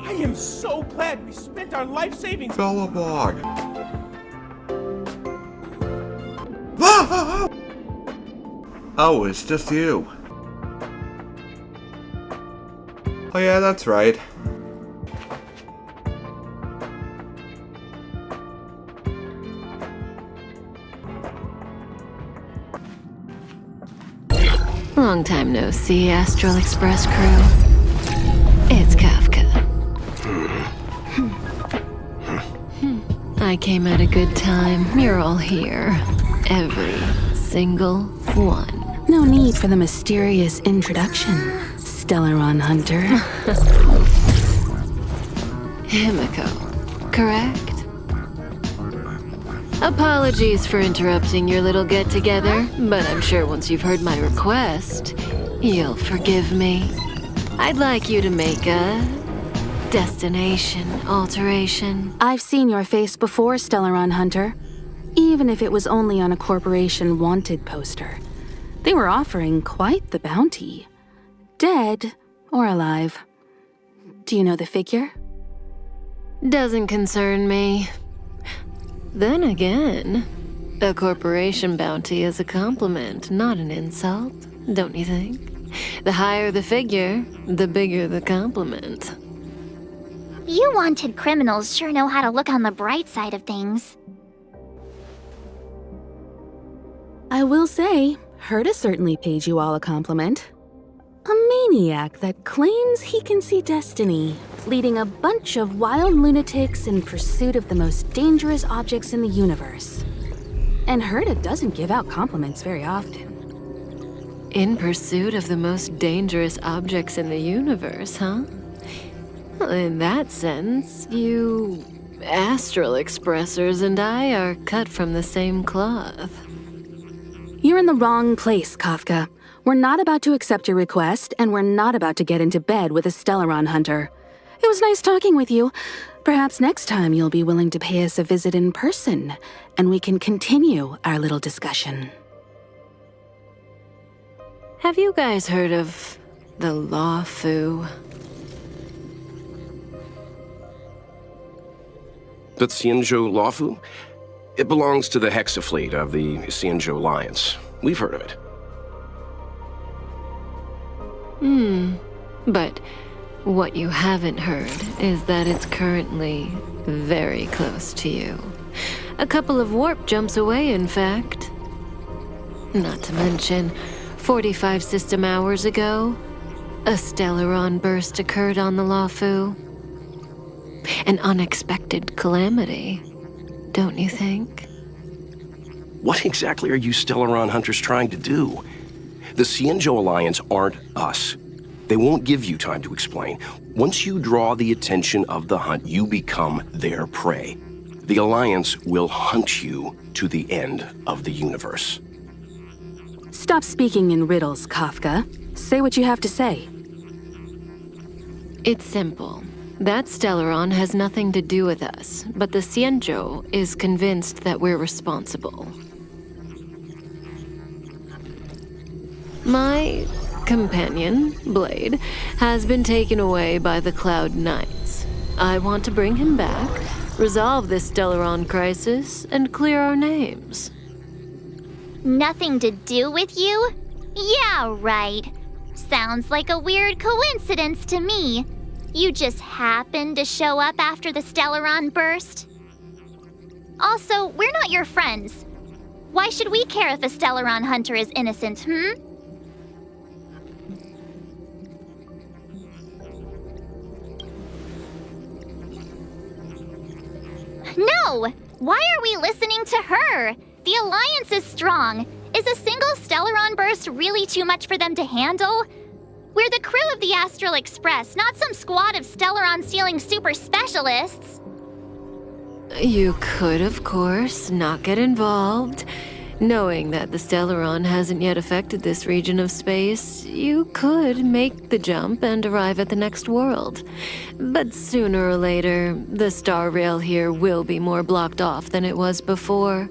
I am so glad we spent our life savings. Bellabog. Oh, it's just you. Oh yeah, that's right. Long time no see, Astral Express Crew. It's Kafka. I came at a good time. You're all here. Every single one. No need for the mysterious introduction, Stellaron Hunter. Himeko, correct? Apologies for interrupting your little get-together, but I'm sure once you've heard my request, you'll forgive me. I'd like you to make a destination alteration. I've seen your face before, Stellaron Hunter. Even if it was only on a corporation wanted poster. They were offering quite the bounty. Dead or alive. Do you know the figure? Doesn't concern me. Then again, a corporation bounty is a compliment, not an insult, don't you think? The higher the figure, the bigger the compliment. You wanted criminals sure know how to look on the bright side of things. I will say, Herta certainly paid you all a compliment. A maniac that claims he can see destiny, leading a bunch of wild lunatics in pursuit of the most dangerous objects in the universe. And Herta doesn't give out compliments very often. In pursuit of the most dangerous objects in the universe, huh? Well, in that sense, you Astral Expressers and I are cut from the same cloth. You're in the wrong place, Kafka. We're not about to accept your request, and we're not about to get into bed with a Stellaron Hunter. It was nice talking with you. Perhaps next time you'll be willing to pay us a visit in person, and we can continue our little discussion. Have you guys heard of the Luofu? The Xianzhou Luofu? It belongs to the Hexafleet of the Xianzhou Alliance. We've heard of it. But what you haven't heard is that it's currently very close to you. A couple of warp jumps away, in fact. Not to mention, 45 system hours ago, a Stellaron burst occurred on the Luofu. An unexpected calamity, don't you think? What exactly are you Stellaron Hunters trying to do? The Xianzhou Alliance aren't us. They won't give you time to explain. Once you draw the attention of the hunt, you become their prey. The Alliance will hunt you to the end of the universe. Stop speaking in riddles, Kafka. Say what you have to say. It's simple. That Stellaron has nothing to do with us, but the Xianzhou is convinced that we're responsible. My companion, Blade, has been taken away by the Cloud Knights. I want to bring him back, resolve this Stellaron crisis, and clear our names. Nothing to do with you? Yeah, right. Sounds like a weird coincidence to me. You just happened to show up after the Stellaron burst? Also, we're not your friends. Why should we care if a Stellaron Hunter is innocent, No! Why are we listening to her? The Alliance is strong. Is a single Stellaron burst really too much for them to handle? We're the crew of the Astral Express, not some squad of Stellaron-stealing super specialists. You could, of course, not get involved. Knowing that the Stellaron hasn't yet affected this region of space, you could make the jump and arrive at the next world. But sooner or later, the star rail here will be more blocked off than it was before.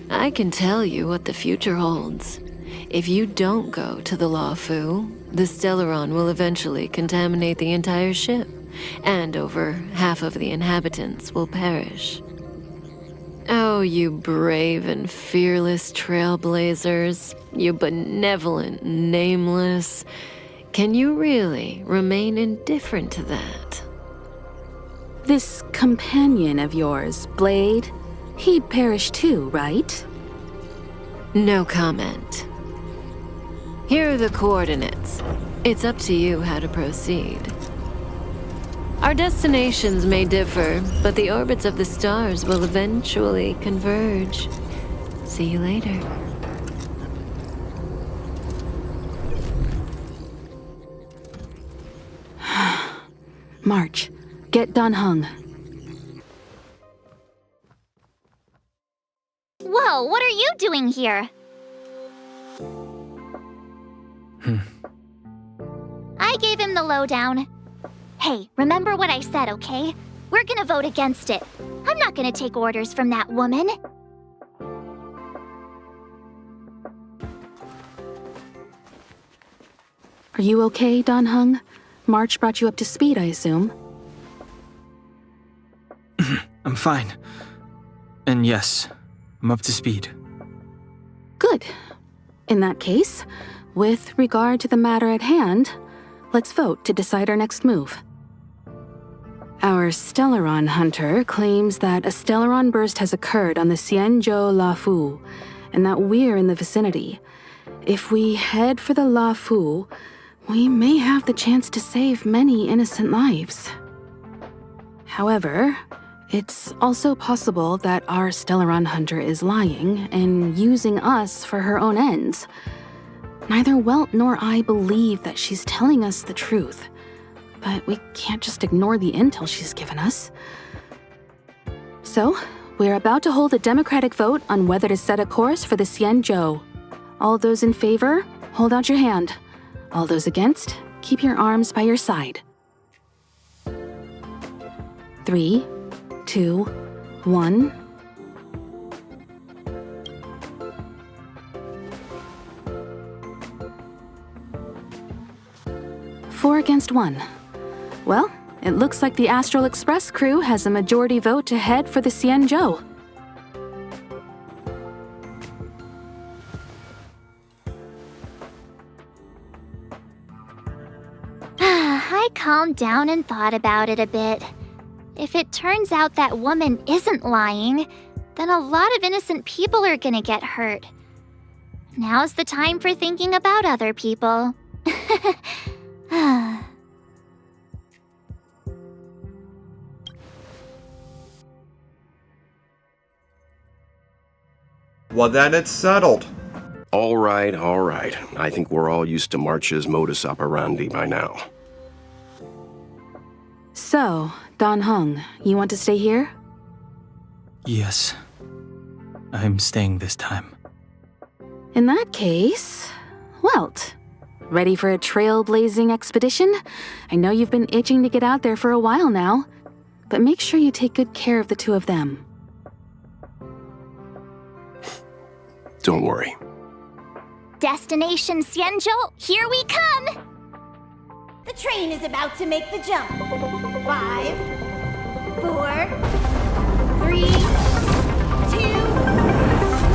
I can tell you what the future holds. If you don't go to the Luofu, the Stellaron will eventually contaminate the entire ship. and over half of the inhabitants will perish. Oh, you brave and fearless trailblazers, you benevolent nameless. Can you really remain indifferent to that? This companion of yours, Blade, he'd perish too, right? No comment. Here are the coordinates. It's up to you how to proceed. Our destinations may differ, but the orbits of the stars will eventually converge. See you later. March, get Dan Heng. Whoa, what are you doing here? I gave him the lowdown. Hey, remember what I said, okay? We're gonna vote against it. I'm not gonna take orders from that woman. Are you okay, Dan Heng? March brought you up to speed, I assume. I'm fine. And yes, I'm up to speed. Good. In that case, with regard to the matter at hand, let's vote to decide our next move. Our Stellaron hunter claims that a Stellaron burst has occurred on the Xianzhou Luofu, and that we're in the vicinity. If we head for the Luofu, we may have the chance to save many innocent lives. However, it's also possible that our Stellaron hunter is lying and using us for her own ends. Neither Welt nor I believe that she's telling us the truth, but we can't just ignore the intel she's given us. So, we're about to hold a democratic vote on whether to set a course for the Xianzhou. All those in favor, hold out your hand. All those against, keep your arms by your side. 3, 2, 1. Four against 1. Well, it looks like the Astral Express Crew has a majority vote to head for the Xianzhou. I calmed down and thought about it a bit. If it turns out that woman isn't lying, then a lot of innocent people are gonna get hurt. Now's the time for thinking about other people. Well, then it's settled. All right, all right. I think we're all used to March's modus operandi by now. So, Dan Heng, you want to stay here? Yes. I'm staying this time. In that case, Welt, ready for a trailblazing expedition? I know you've been itching to get out there for a while now, but make sure you take good care of the two of them. Don't worry. Destination Xianzhou, here we come! The train is about to make the jump. 5, 4, 3, 2,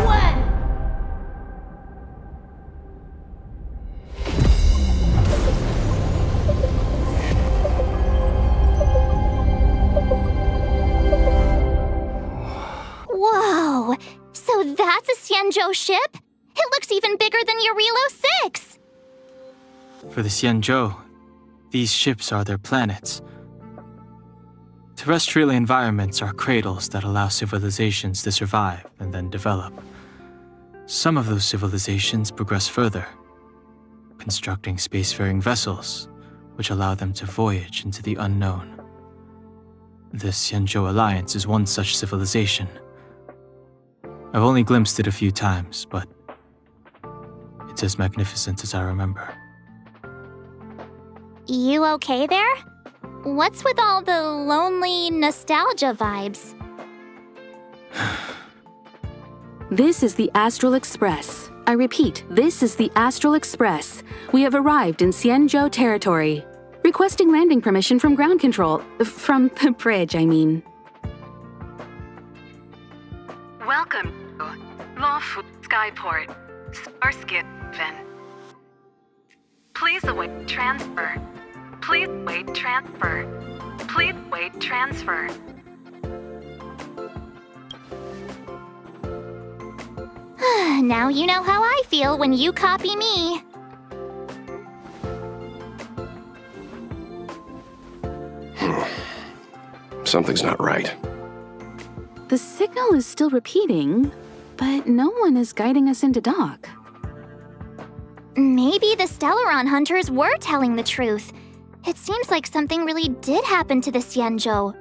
1. Whoa! So that's a Xianzhou ship? It looks even bigger than Eurilo 6! For the Xianzhou, these ships are their planets. Terrestrial environments are cradles that allow civilizations to survive and then develop. Some of those civilizations progress further, constructing spacefaring vessels, which allow them to voyage into the unknown. The Xianzhou Alliance is one such civilization. I've only glimpsed it a few times, but it's as magnificent as I remember. You okay there? What's with all the lonely nostalgia vibes? This is the Astral Express. I repeat, this is the Astral Express. We have arrived in Xianzhou territory. Requesting landing permission from ground control. From the bridge, I mean. Welcome to Luofu Skyport, Starsky Vin. Please await transfer. Please wait transfer. Please wait transfer. Now you know how I feel when you copy me. Something's not right. The signal is still repeating, but no one is guiding us into dock. Maybe the Stellaron hunters were telling the truth. It seems like something really did happen to the Xianzhou.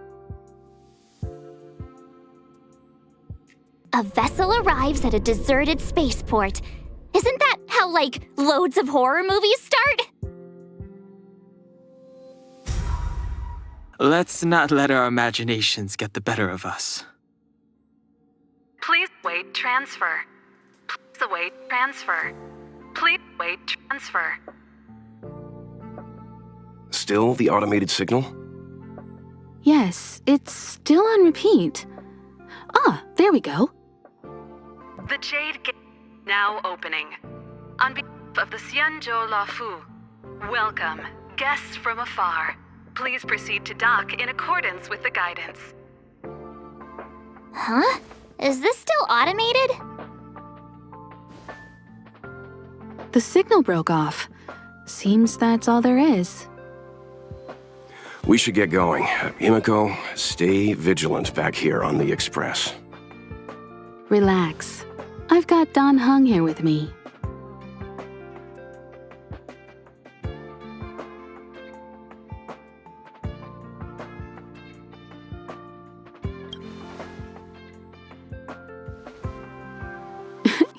A vessel arrives at a deserted spaceport. Isn't that how, like, loads of horror movies start? Let's not let our imaginations get the better of us. Please wait transfer. Please await transfer. Please wait transfer. Still the automated signal? Yes, it's still on repeat. Ah, there we go. The Jade Gate now opening. On behalf of the Xianzhou Luofu, welcome, guests from afar. Please proceed to dock in accordance with the guidance. Huh? Is this still automated? The signal broke off. Seems that's all there is. We should get going. Himeko, stay vigilant back here on the Express. Relax. I've got Don Hung here with me.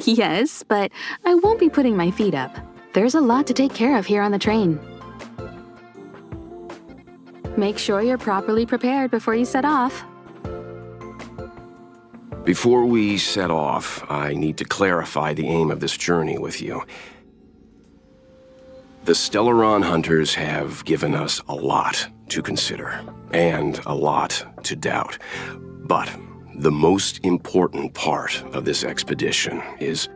Yes, but I won't be putting my feet up. There's a lot to take care of here on the train. Make sure you're properly prepared before you set off. Before we set off, I need to clarify the aim of this journey with you. The Stellaron hunters have given us a lot to consider, and a lot to doubt. But the most important part of this expedition is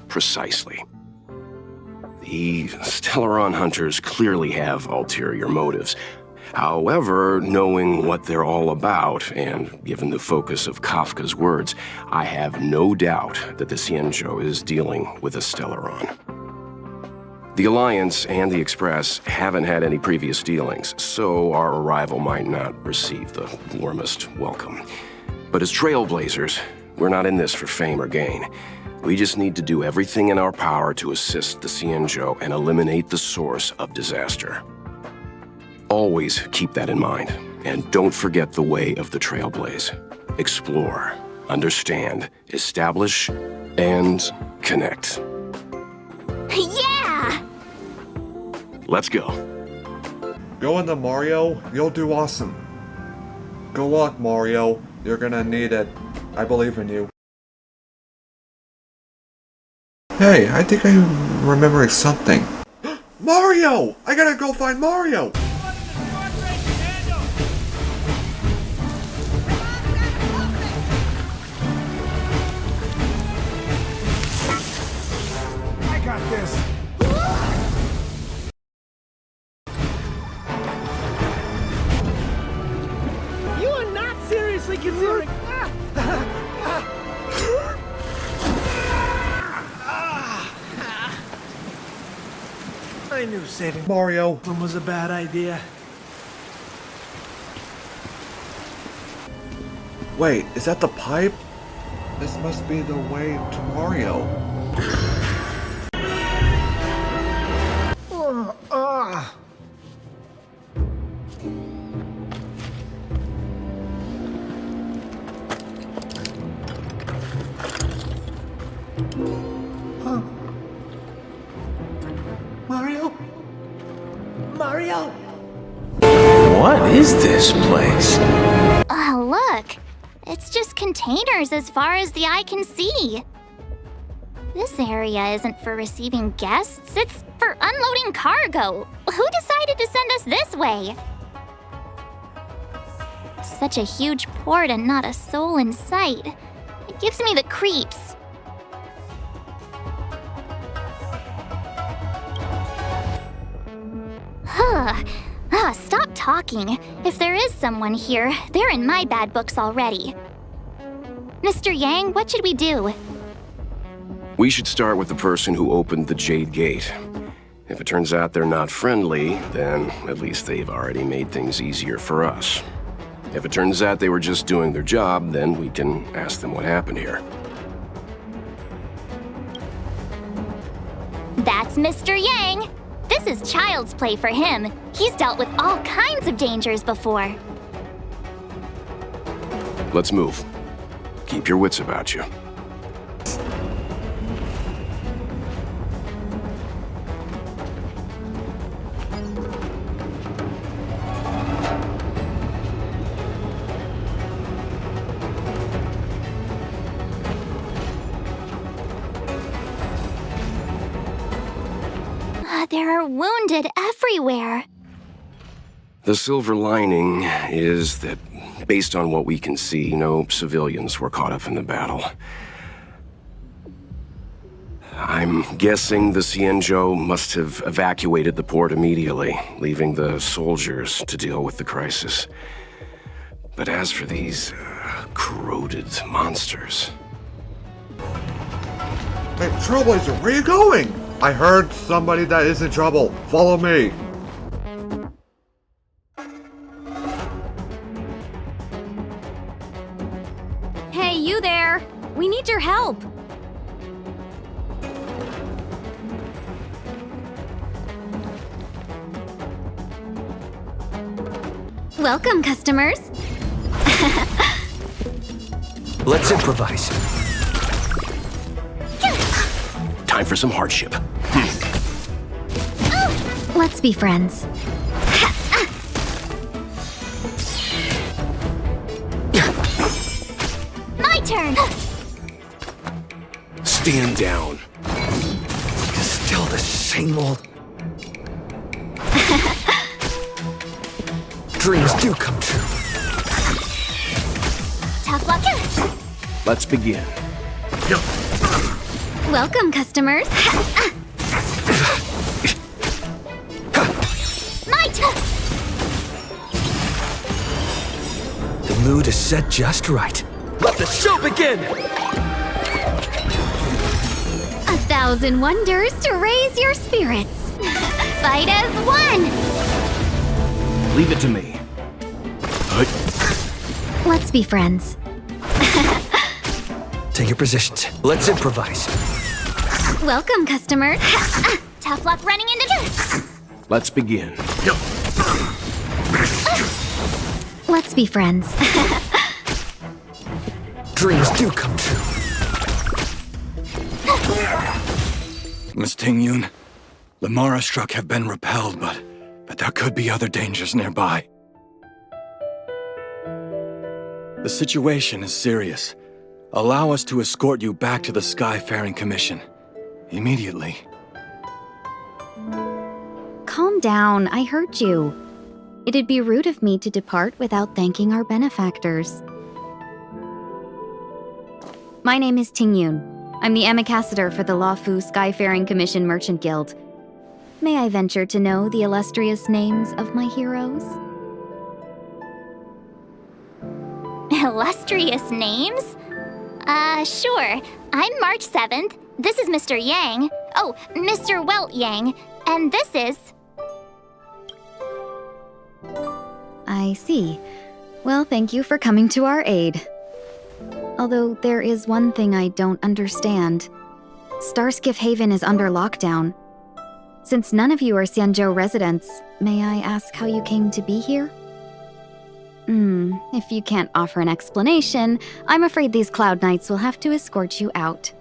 precisely. The Stellaron hunters clearly have ulterior motives. However, knowing what they're all about, and given the focus of Kafka's words, I have no doubt that the Xianzhou is dealing with a Stellaron. The Alliance and the Express haven't had any previous dealings, so our arrival might not receive the warmest welcome. But as Trailblazers, we're not in this for fame or gain. We just need to do everything in our power to assist the Xianzhou and eliminate the source of disaster. Always keep that in mind, and don't forget the way of the Trailblaze. Explore, understand, establish, and connect. Yeah! Let's go. Go into Mario, you'll do awesome. Good luck, Mario. You're gonna need it. I believe in you. Hey, I think I'm remembering something. Mario! I gotta go find Mario! I got this. You are not seriously considering. I knew saving Mario. them was a bad idea. Wait, is that the pipe? This must be the way to Mario. Mario? Mario? What is this place? Look. It's just containers as far as the eye can see. This area isn't for receiving guests, it's for unloading cargo. Who decided to send us this way? Such a huge port and not a soul in sight. It gives me the creeps. Stop talking. If there is someone here, they're in my bad books already. Mr. Yang, what should we do? We should start with the person who opened the Jade Gate. If it turns out they're not friendly, then at least they've already made things easier for us. If it turns out they were just doing their job, then we can ask them what happened here. That's Mr. Yang. This is child's play for him. He's dealt with all kinds of dangers before. Let's move. Keep your wits about you. There are wounded everywhere. The silver lining is that, based on what we can see, no civilians were caught up in the battle. I'm guessing the Xianzhou must have evacuated the port immediately, leaving the soldiers to deal with the crisis. But as for these corroded monsters... Hey, Trailblazer, where are you going? I heard somebody that is in trouble. Follow me. Hey, you there! We need your help! Welcome, customers. Let's improvise. Time for some hardship. Let's be friends. My turn! Stand down. Still the same old... Dreams do come true. Tough luck. Let's begin. Welcome, customers. My turn! The mood is set just right. Let the show begin! 1,000 wonders to raise your spirits. Fight as one. Leave it to me. Let's be friends. Take your positions. Let's improvise. Welcome, customers. Tough luck running into... Let's begin. Let's be friends. Dreams do come true. Miss Tingyun, the Mara struck have been repelled, but there could be other dangers nearby. The situation is serious. Allow us to escort you back to the Skyfaring Commission. Immediately. Calm down, I heard you. It'd be rude of me to depart without thanking our benefactors. My name is Tingyun. I'm the ambassador for the Luofu Skyfaring Commission Merchant Guild. May I venture to know the illustrious names of my heroes? Illustrious names? Sure. I'm March 7th. This is Mr. Yang. Oh, Mr. Welt Yang. And this is... I see. Well, thank you for coming to our aid. Although there is one thing I don't understand. Starskiff Haven is under lockdown. Since none of you are Xianzhou residents, may I ask how you came to be here? If you can't offer an explanation, I'm afraid these Cloud Knights will have to escort you out.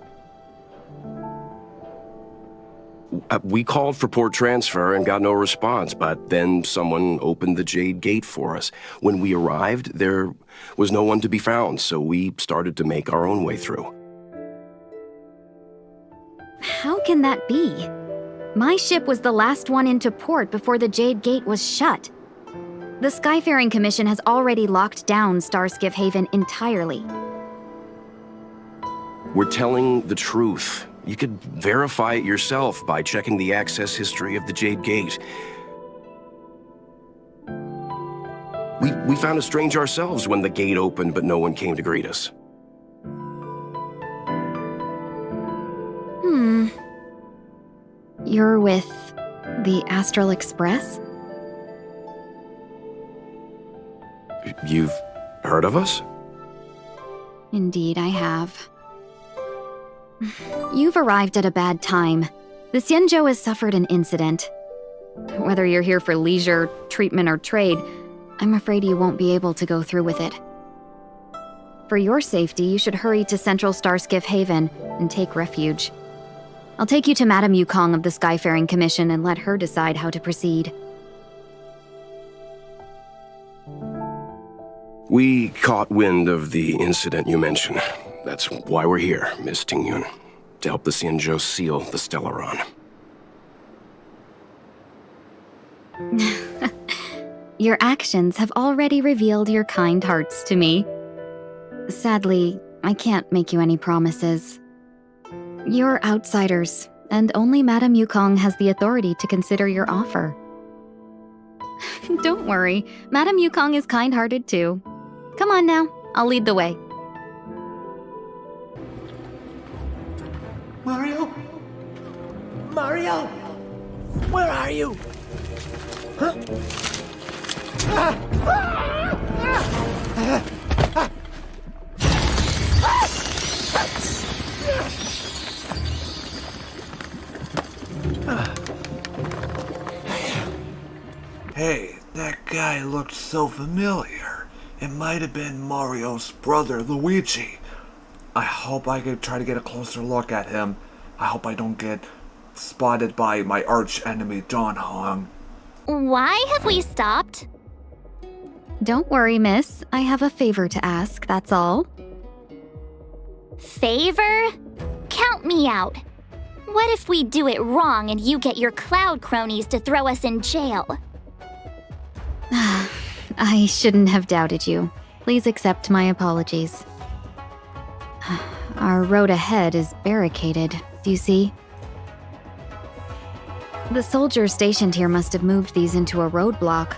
We called for port transfer and got no response, but then someone opened the Jade Gate for us. When we arrived, there was no one to be found, so we started to make our own way through. can that be? My ship was the last one into port before the Jade Gate was shut. The Skyfaring Commission has already locked down Starskiff Haven entirely. We're telling the truth. You could verify it yourself by checking the access history of the Jade Gate. We found it strange ourselves when the gate opened, but no one came to greet us. You're with the Astral Express? You've heard of us? Indeed, I have. You've arrived at a bad time. The Xianzhou has suffered an incident. Whether you're here for leisure, treatment, or trade, I'm afraid you won't be able to go through with it. For your safety, you should hurry to Central Starskiff Haven and take refuge. I'll take you to Madame Yukong of the Skyfaring Commission and let her decide how to proceed. We caught wind of the incident you mentioned. That's why we're here, Miss Tingyun, to help the Xianzhou seal the Stellaron. Your actions have already revealed your kind hearts to me. Sadly, I can't make you any promises. You're outsiders, and only Madame Yukong has the authority to consider your offer. Don't worry, Madame Yukong is kind-hearted too. Come on now, I'll lead the way. Mario? Mario? Where are you? Huh? Hey, that guy looked so familiar. It might have been Mario's brother, Luigi. I hope I can try to get a closer look at him. I hope I don't get spotted by my arch enemy, John Hong. Why have we stopped? Don't worry, miss. I have a favor to ask, that's all. Favor? Count me out. What if we do it wrong and you get your cloud cronies to throw us in jail? I shouldn't have doubted you. Please accept my apologies. Our road ahead is barricaded, do you see? The soldiers stationed here must have moved these into a roadblock.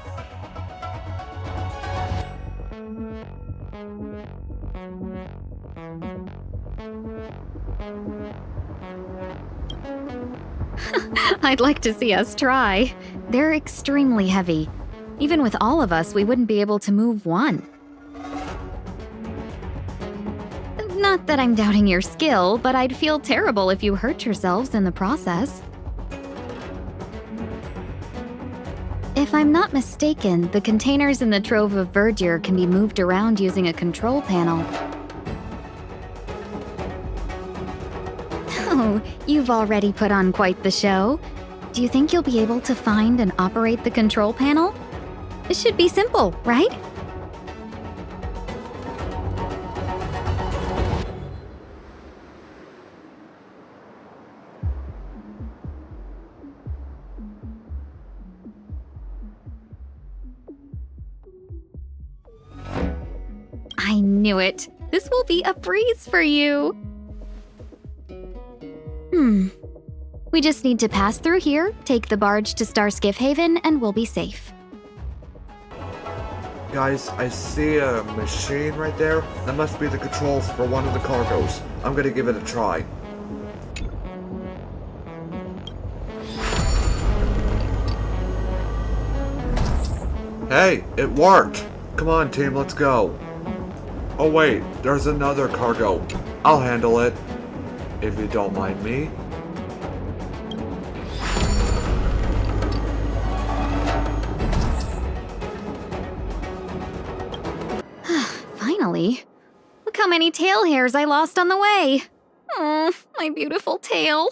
I'd like to see us try. They're extremely heavy. Even with all of us, we wouldn't be able to move one. Not that I'm doubting your skill, but I'd feel terrible if you hurt yourselves in the process. If I'm not mistaken, the containers in the Trove of Verdure can be moved around using a control panel. Oh, you've already put on quite the show. Do you think you'll be able to find and operate the control panel? It should be simple, right? I knew it. This will be a breeze for you. We just need to pass through here, take the barge to Starskiff Haven, and we'll be safe. Guys, I see a machine right there. That must be the controls for one of the cargoes. I'm gonna give it a try. Hey, it worked! Come on, team, let's go. Oh wait, there's another cargo. I'll handle it, if you don't mind me. Finally. Look how many tail hairs I lost on the way. Oh, my beautiful tail.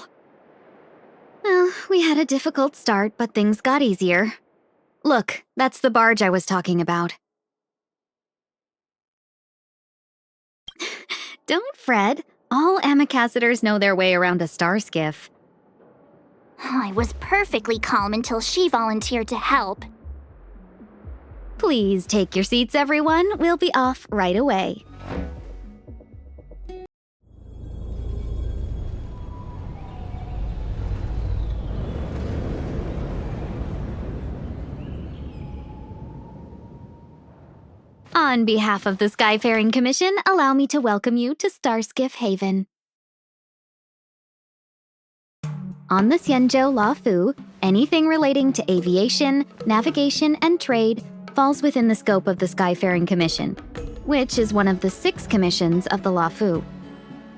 Well, we had a difficult start, but things got easier. Look, that's the barge I was talking about. Don't fret. All amicacetors know their way around a star skiff. I was perfectly calm until she volunteered to help. Please take your seats, everyone. We'll be off right away. On behalf of the Skyfaring Commission, allow me to welcome you to Starskiff Haven. On the Xianzhou Luofu, anything relating to aviation, navigation, and trade falls within the scope of the Skyfaring Commission, which is one of the 6 commissions of the Luofu.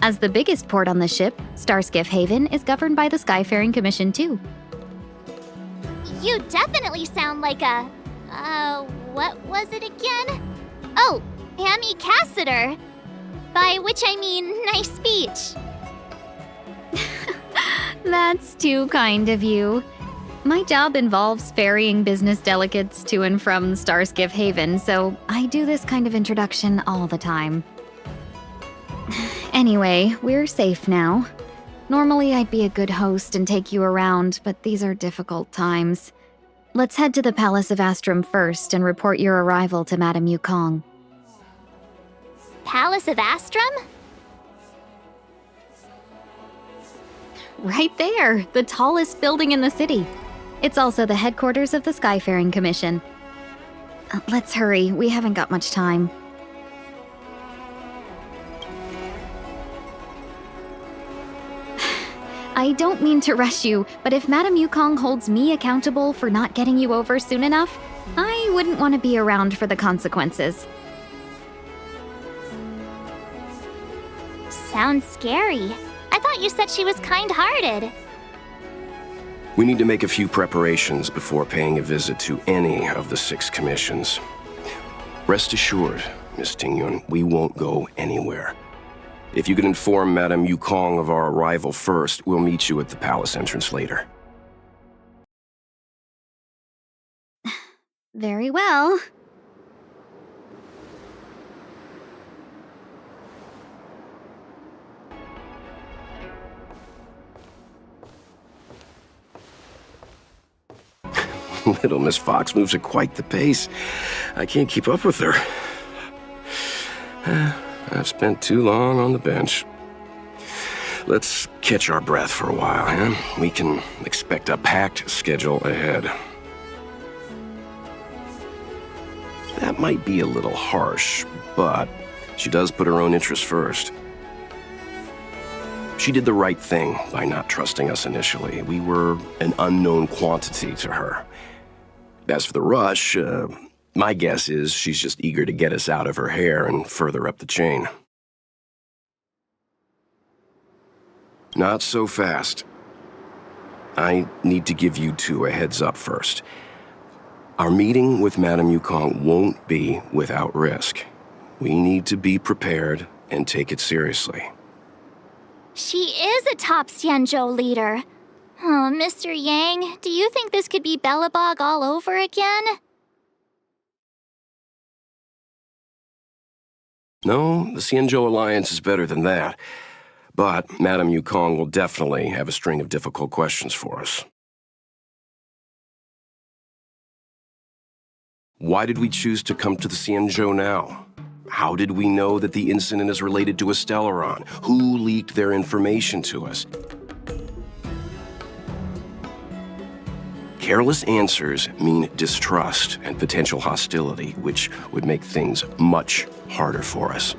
As the biggest port on the ship, Starskiff Haven is governed by the Skyfaring Commission too. You definitely sound like a... what was it again? Oh, Amy Cassiter. By which I mean, nice speech. That's too kind of you. My job involves ferrying business delegates to and from Starskiff Haven, so I do this kind of introduction all the time. Anyway, we're safe now. Normally I'd be a good host and take you around, but these are difficult times. Let's head to the Palace of Astrum first and report your arrival to Madame Yukong. Palace of Astrum? Right there, the tallest building in the city. It's also the headquarters of the Skyfaring Commission. Let's hurry, we haven't got much time. I don't mean to rush you, but if Madame Yukong holds me accountable for not getting you over soon enough, I wouldn't want to be around for the consequences. Sounds scary. I thought you said she was kind-hearted. We need to make a few preparations before paying a visit to any of the 6 commissions. Rest assured, Miss Tingyun, we won't go anywhere. If you could inform Madame Yukong of our arrival first, we'll meet you at the palace entrance later. Very well. Little Miss Fox moves at quite the pace. I can't keep up with her. I've spent too long on the bench. Let's catch our breath for a while, huh? We can expect a packed schedule ahead. That might be a little harsh, but she does put her own interests first. She did the right thing by not trusting us initially. We were an unknown quantity to her. As for the rush, my guess is she's just eager to get us out of her hair and further up the chain. Not so fast. I need to give you 2 a heads up first. Our meeting with Madame Yukong won't be without risk. We need to be prepared and take it seriously. She is a top Xianzhou leader. Oh, Mr. Yang, do you think this could be Belobog all over again? No, the Xianzhou Alliance is better than that. But Madame Yukong will definitely have a string of difficult questions for us. Why did we choose to come to the Xianzhou now? How did we know that the incident is related to a Stellaron? Who leaked their information to us? Careless answers mean distrust and potential hostility, which would make things much harder for us.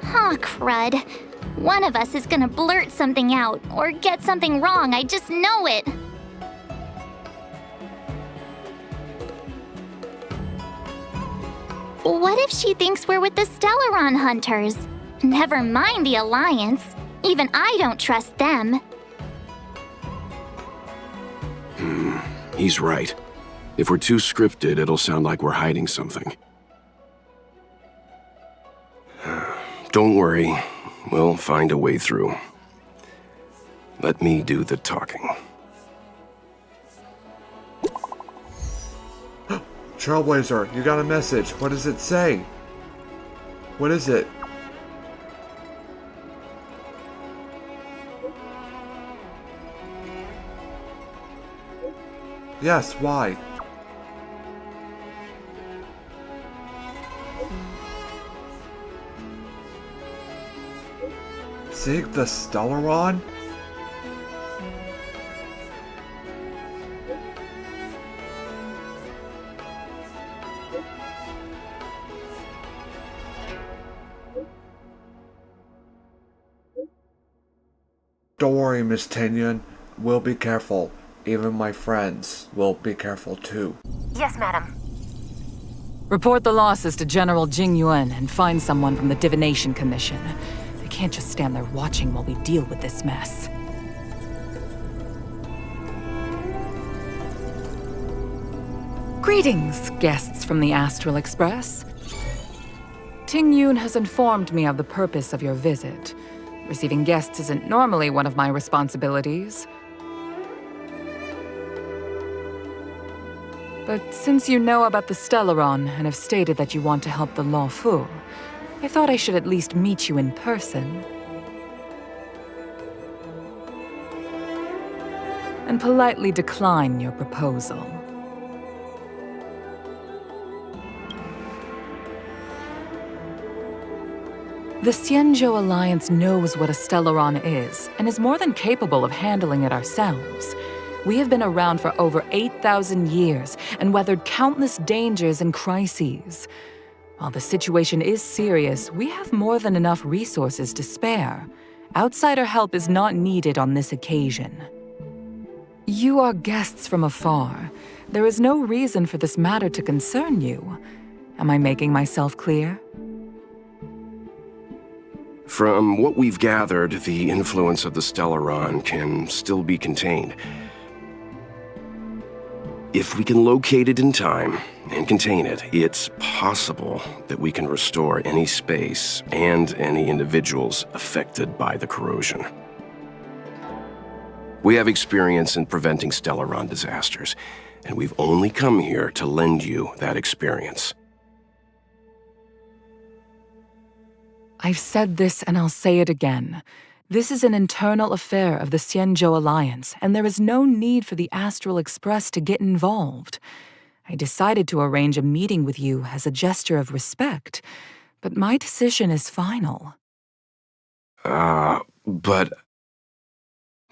Aw, crud. One of us is gonna blurt something out, or get something wrong, I just know it. What if she thinks we're with the Stellaron Hunters? Never mind the Alliance. Even I don't trust them. He's right. If we're too scripted, it'll sound like we're hiding something. Don't worry. We'll find a way through. Let me do the talking. Trailblazer, you got a message. What does it say? What is it? Yes, why? Seek the Stellaron? Don't worry, Miss Tinyon. We'll be careful. Even my friends will be careful too. Yes, madam. Report the losses to General Jing Yuan and find someone from the Divination Commission. They can't just stand there watching while we deal with this mess. Greetings, guests from the Astral Express. Ting Yun has informed me of the purpose of your visit. Receiving guests isn't normally one of my responsibilities. But since you know about the Stellaron and have stated that you want to help the Luofu, I thought I should at least meet you in person. And politely decline your proposal. The Xianzhou Alliance knows what a Stellaron is, and is more than capable of handling it ourselves. We have been around for over 8,000 years, and weathered countless dangers and crises. While the situation is serious, we have more than enough resources to spare. Outsider help is not needed on this occasion. You are guests from afar. There is no reason for this matter to concern you. Am I making myself clear? From what we've gathered, the influence of the Stellaron can still be contained. If we can locate it in time and contain it, it's possible that we can restore any space and any individuals affected by the corrosion. We have experience in preventing Stellaron disasters, and we've only come here to lend you that experience. I've said this and I'll say it again. This is an internal affair of the Xianzhou Alliance, and there is no need for the Astral Express to get involved. I decided to arrange a meeting with you as a gesture of respect, but my decision is final. But...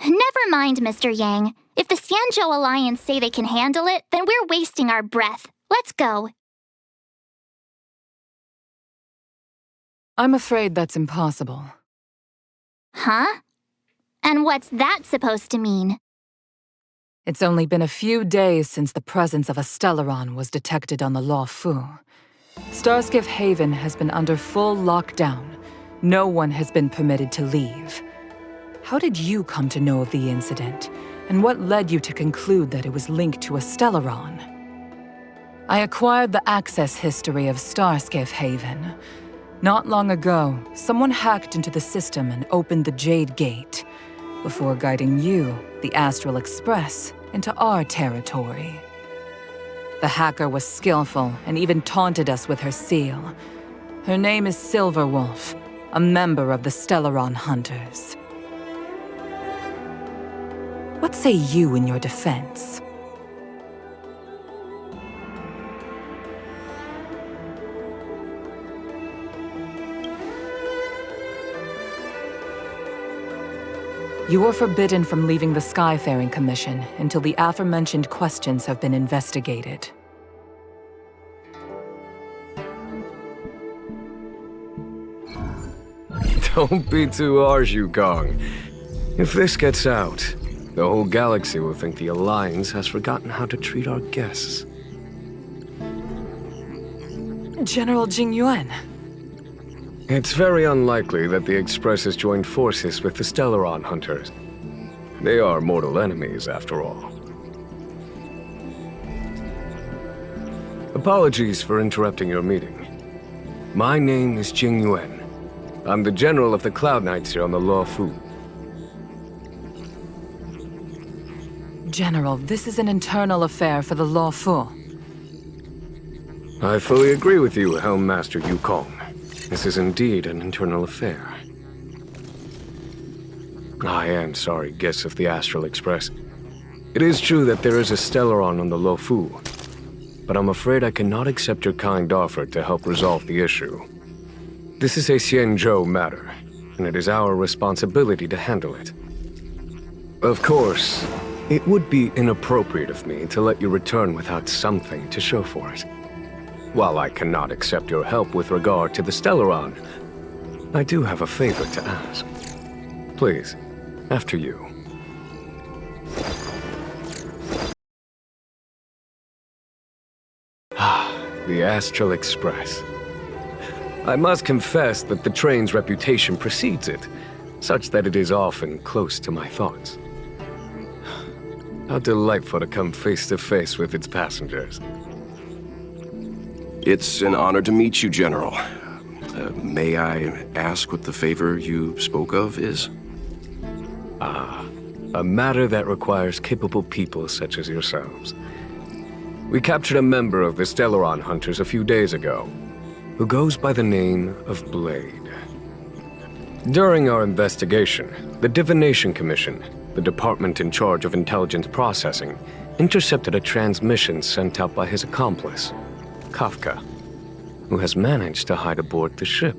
Never mind, Mr. Yang. If the Xianzhou Alliance say they can handle it, then we're wasting our breath. Let's go. I'm afraid that's impossible. Huh? And what's that supposed to mean? It's only been a few days since the presence of a Stellaron was detected on the Luofu. Starskiff Haven has been under full lockdown. No one has been permitted to leave. How did you come to know of the incident? And what led you to conclude that it was linked to a Stellaron? I acquired the access history of Starskiff Haven. Not long ago, someone hacked into the system and opened the Jade Gate, before guiding you, the Astral Express, into our territory. The hacker was skillful and even taunted us with her seal. Her name is Silverwolf, a member of the Stellaron Hunters. What say you in your defense? You are forbidden from leaving the Skyfaring Commission until the aforementioned questions have been investigated. Don't be too harsh, Yukong. If this gets out, the whole galaxy will think the Alliance has forgotten how to treat our guests. General Jing Yuan. It's very unlikely that the Express has joined forces with the Stellaron Hunters. They are mortal enemies, after all. Apologies for interrupting your meeting. My name is Jing Yuan. I'm the General of the Cloud Knights here on the Luofu. General, this is an internal affair for the Luofu. I fully agree with you, Helm Master Yukong. This is indeed an internal affair. I am sorry, guests of the Astral Express. It is true that there is a Stellaron on the Luofu, but I'm afraid I cannot accept your kind offer to help resolve the issue. This is a Xianzhou matter, and it is our responsibility to handle it. Of course, it would be inappropriate of me to let you return without something to show for it. While I cannot accept your help with regard to the Stellaron, I do have a favor to ask. Please, after you. The Astral Express. I must confess that the train's reputation precedes it, such that it is often close to my thoughts. How delightful to come face to face with its passengers. It's an honor to meet you, General. May I ask what the favor you spoke of is? A matter that requires capable people such as yourselves. We captured a member of the Stellaron Hunters a few days ago, who goes by the name of Blade. During our investigation, the Divination Commission, the department in charge of intelligence processing, intercepted a transmission sent out by his accomplice, Kafka, who has managed to hide aboard the ship.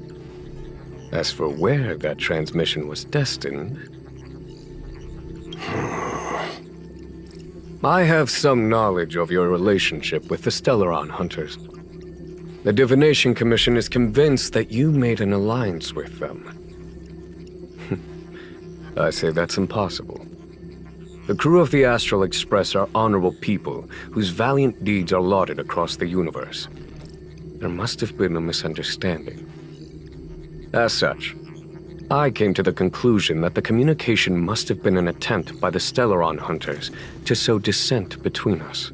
As for where that transmission was destined, I have some knowledge of your relationship with the Stellaron Hunters. The Divination Commission is convinced that you made an alliance with them. I say that's impossible. The crew of the Astral Express are honorable people whose valiant deeds are lauded across the universe. There must have been a misunderstanding. As such, I came to the conclusion that the communication must have been an attempt by the Stellaron Hunters to sow dissent between us.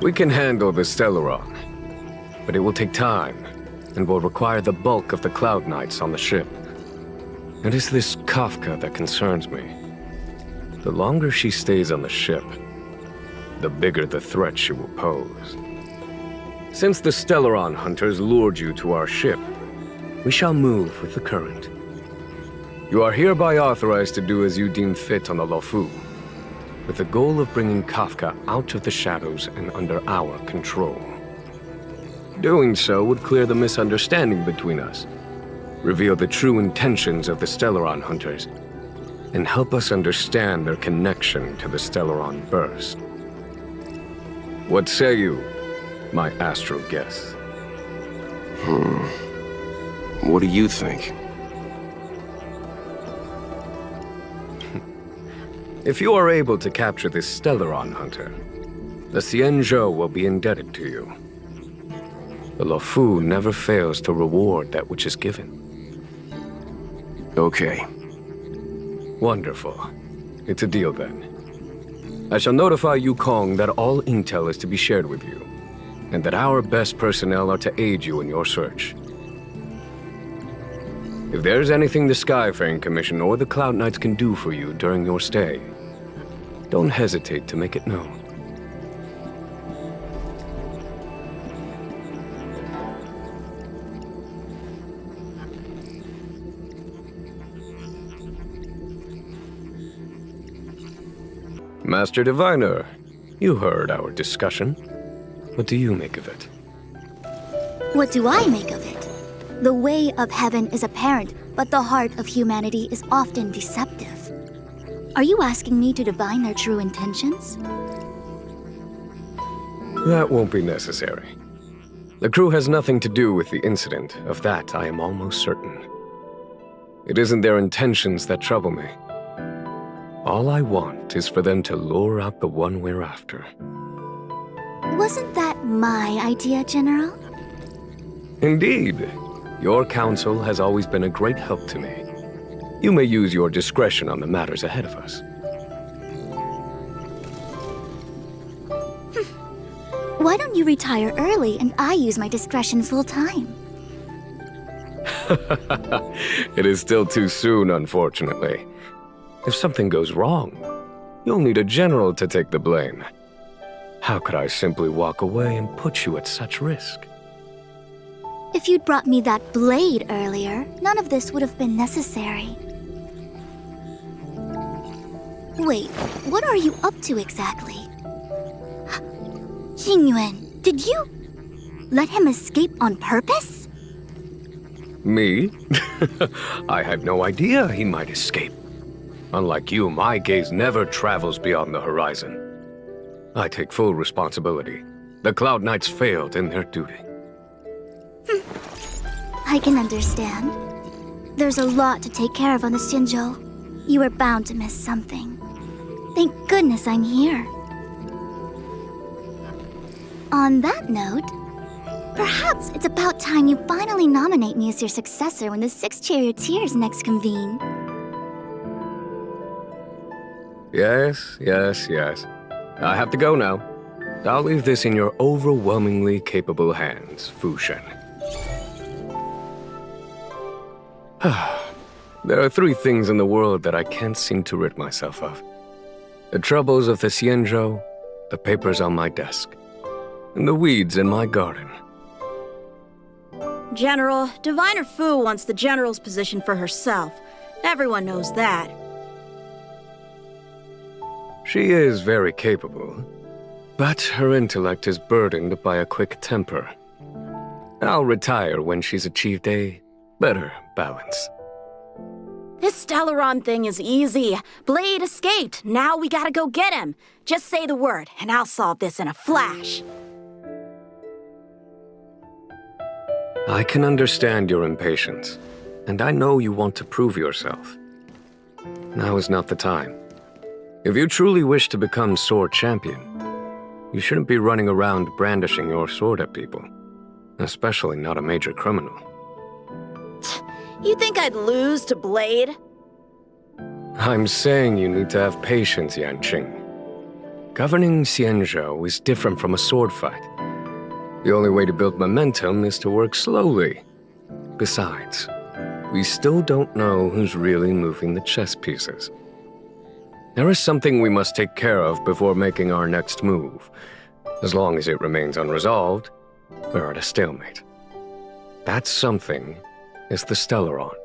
We can handle the Stellaron, but it will take time and will require the bulk of the Cloud Knights on the ship. It is this Kafka that concerns me. The longer she stays on the ship, the bigger the threat she will pose. Since the Stellaron Hunters lured you to our ship, we shall move with the current. You are hereby authorized to do as you deem fit on the Luofu, with the goal of bringing Kafka out of the shadows and under our control. Doing so would clear the misunderstanding between us, reveal the true intentions of the Stellaron Hunters, and help us understand their connection to the Stellaron Burst. What say you, my astral guests? What do you think? If you are able to capture this Stellaron Hunter, the Xianzhou will be indebted to you. The Luofu never fails to reward that which is given. Okay. Wonderful. It's a deal then. I shall notify Yukong that all intel is to be shared with you, and that our best personnel are to aid you in your search. If there's anything the Skyfaring Commission or the Cloud Knights can do for you during your stay, don't hesitate to make it known. Master Diviner, you heard our discussion. What do you make of it? What do I make of it? The way of heaven is apparent, but the heart of humanity is often deceptive. Are you asking me to divine their true intentions? That won't be necessary. The crew has nothing to do with the incident, of that I am almost certain. It isn't their intentions that trouble me. All I want is for them to lure out the one we're after. Wasn't that my idea, General? Indeed. Your counsel has always been a great help to me. You may use your discretion on the matters ahead of us. Why don't you retire early and I use my discretion full time? It is still too soon, unfortunately. If something goes wrong, you'll need a general to take the blame. How could I simply walk away and put you at such risk? If you'd brought me that blade earlier, none of this would have been necessary. Wait, what are you up to exactly? Xingyuan, did you let him escape on purpose? Me? I had no idea he might escape. Unlike you, my gaze never travels beyond the horizon. I take full responsibility. The Cloud Knights failed in their duty. I can understand. There's a lot to take care of on the Xianzhou. You were bound to miss something. Thank goodness I'm here. On that note, perhaps it's about time you finally nominate me as your successor when the 6 charioteers next convene. Yes. I have to go now. I'll leave this in your overwhelmingly capable hands, Fu Shen. There are 3 things in the world that I can't seem to rid myself of. The troubles of the Xianzhou, the papers on my desk, and the weeds in my garden. General, Diviner Fu wants the General's position for herself. Everyone knows that. She is very capable, but her intellect is burdened by a quick temper. I'll retire when she's achieved a better balance. This Stellaron thing is easy. Blade escaped. Now we gotta go get him. Just say the word, and I'll solve this in a flash. I can understand your impatience, and I know you want to prove yourself. Now is not the time. If you truly wish to become sword champion, you shouldn't be running around brandishing your sword at people, especially not a major criminal. You think I'd lose to Blade? I'm saying you need to have patience, Yanqing. Governing Xianzhou is different from a sword fight. The only way to build momentum is to work slowly. Besides, we still don't know who's really moving the chess pieces. There is something we must take care of before making our next move. As long as it remains unresolved, we're at a stalemate. That something is the Stellaron.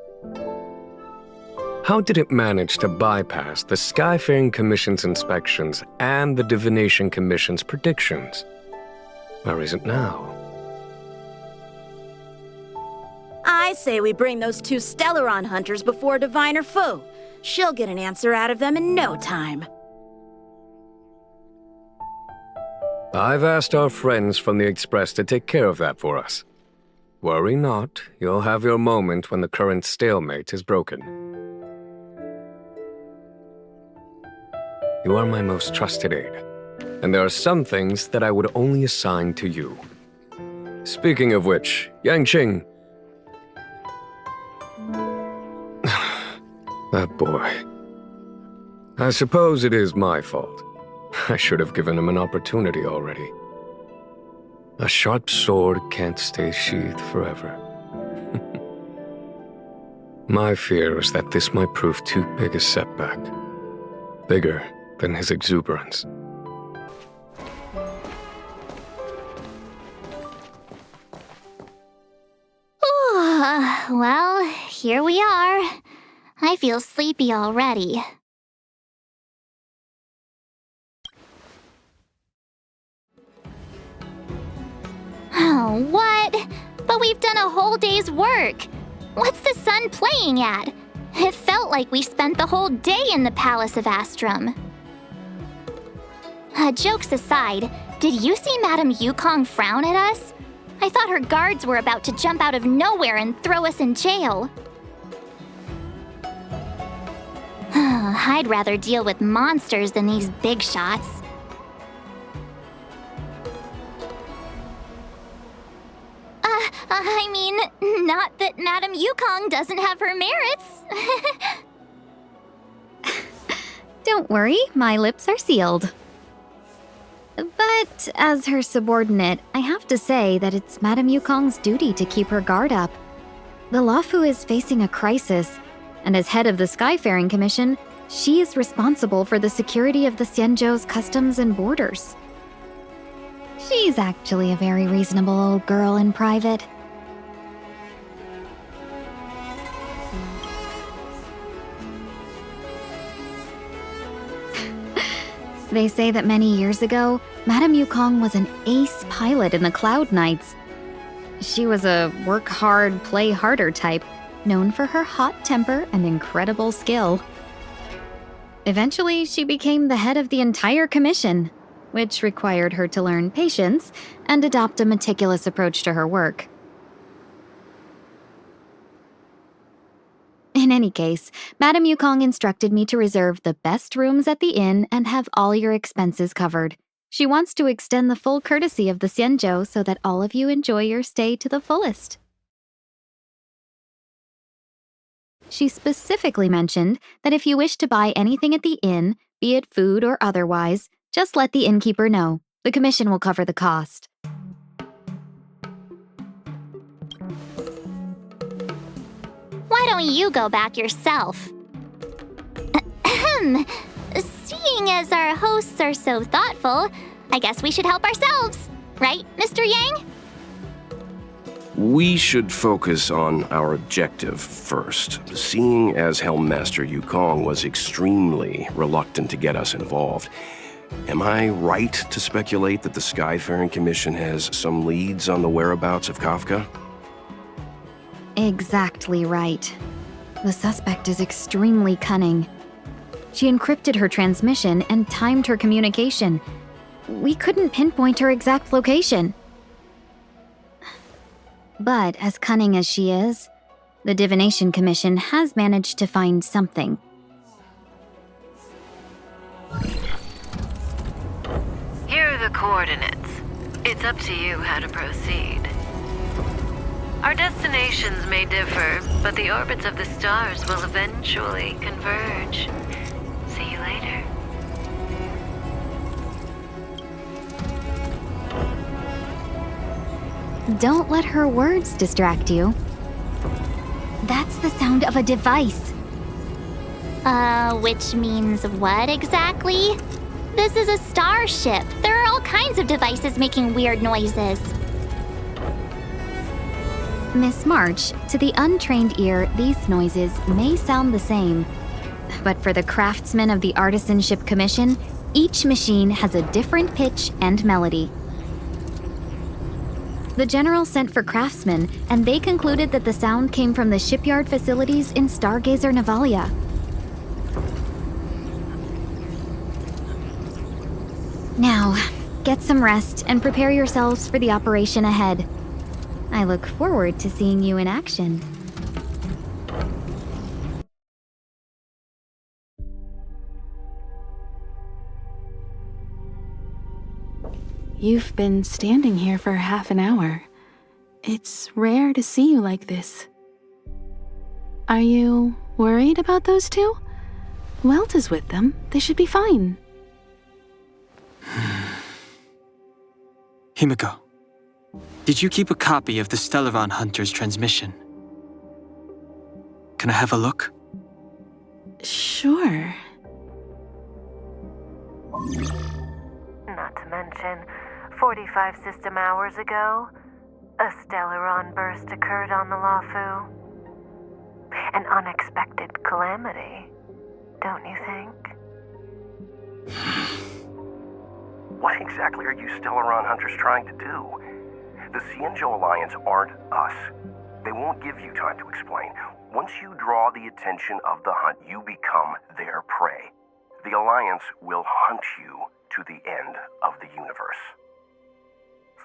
How did it manage to bypass the Skyfaring Commission's inspections and the Divination Commission's predictions? Where is it now? I say we bring those 2 Stellaron hunters before Diviner Fu. She'll get an answer out of them in no time. I've asked our friends from the Express to take care of that for us. Worry not, you'll have your moment when the current stalemate is broken. You are my most trusted aide, and there are some things that I would only assign to you. Speaking of which, Yanqing... That boy. I suppose it is my fault. I should have given him an opportunity already. A sharp sword can't stay sheathed forever. My fear is that this might prove too big a setback. Bigger than his exuberance. Well, here we are. I feel sleepy already. Oh, what? But we've done a whole day's work. What's the sun playing at? It felt like we spent the whole day in the Palace of Astrum. Jokes aside, did you see Madame Yukong frown at us? I thought her guards were about to jump out of nowhere and throw us in jail. I'd rather deal with monsters than these big shots. I mean, not that Madame Yukong doesn't have her merits. Don't worry, my lips are sealed. But as her subordinate, I have to say that it's Madame Yukong's duty to keep her guard up. The Luofu is facing a crisis, and as head of the Skyfaring Commission, she is responsible for the security of the Xianzhou's customs and borders. She's actually a very reasonable old girl in private. They say that many years ago, Madame Yukong was an ace pilot in the Cloud Knights. She was a work hard, play harder type, known for her hot temper and incredible skill. Eventually, she became the head of the entire commission, which required her to learn patience and adopt a meticulous approach to her work. In any case, Madame Yukong instructed me to reserve the best rooms at the inn and have all your expenses covered. She wants to extend the full courtesy of the Xianzhou so that all of you enjoy your stay to the fullest. She specifically mentioned that if you wish to buy anything at the inn, be it food or otherwise, just let the innkeeper know. The commission will cover the cost. Why don't you go back yourself? Ahem. Seeing as our hosts are so thoughtful, I guess we should help ourselves. Right, Mr. Yang? We should focus on our objective first. Seeing as Helmmaster Yukong was extremely reluctant to get us involved, am I right to speculate that the Skyfaring Commission has some leads on the whereabouts of Kafka? Exactly right. The suspect is extremely cunning. She encrypted her transmission and timed her communication. We couldn't pinpoint her exact location. But as cunning as she is, the Divination Commission has managed to find something. Here are the coordinates. It's up to you how to proceed. Our destinations may differ, but the orbits of the stars will eventually converge. See you later. Don't let her words distract you. That's the sound of a device. Which means what exactly? This is a starship. There are all kinds of devices making weird noises. Miss March, to the untrained ear, these noises may sound the same. But for the craftsmen of the Artisanship Commission, each machine has a different pitch and melody. The General sent for craftsmen, and they concluded that the sound came from the shipyard facilities in Stargazer Navalia. Now, get some rest and prepare yourselves for the operation ahead. I look forward to seeing you in action. You've been standing here for half an hour. It's rare to see you like this. Are you worried about those two? Welt is with them. They should be fine. Himeko, did you keep a copy of the Stellaron Hunter's transmission? Can I have a look? Sure. Not to mention, 45 system hours ago, a Stellaron burst occurred on the Luofu. An unexpected calamity, don't you think? What exactly are you Stellaron hunters trying to do? The Xianzhou Alliance aren't us. They won't give you time to explain. Once you draw the attention of the hunt, you become their prey. The Alliance will hunt you to the end of the universe.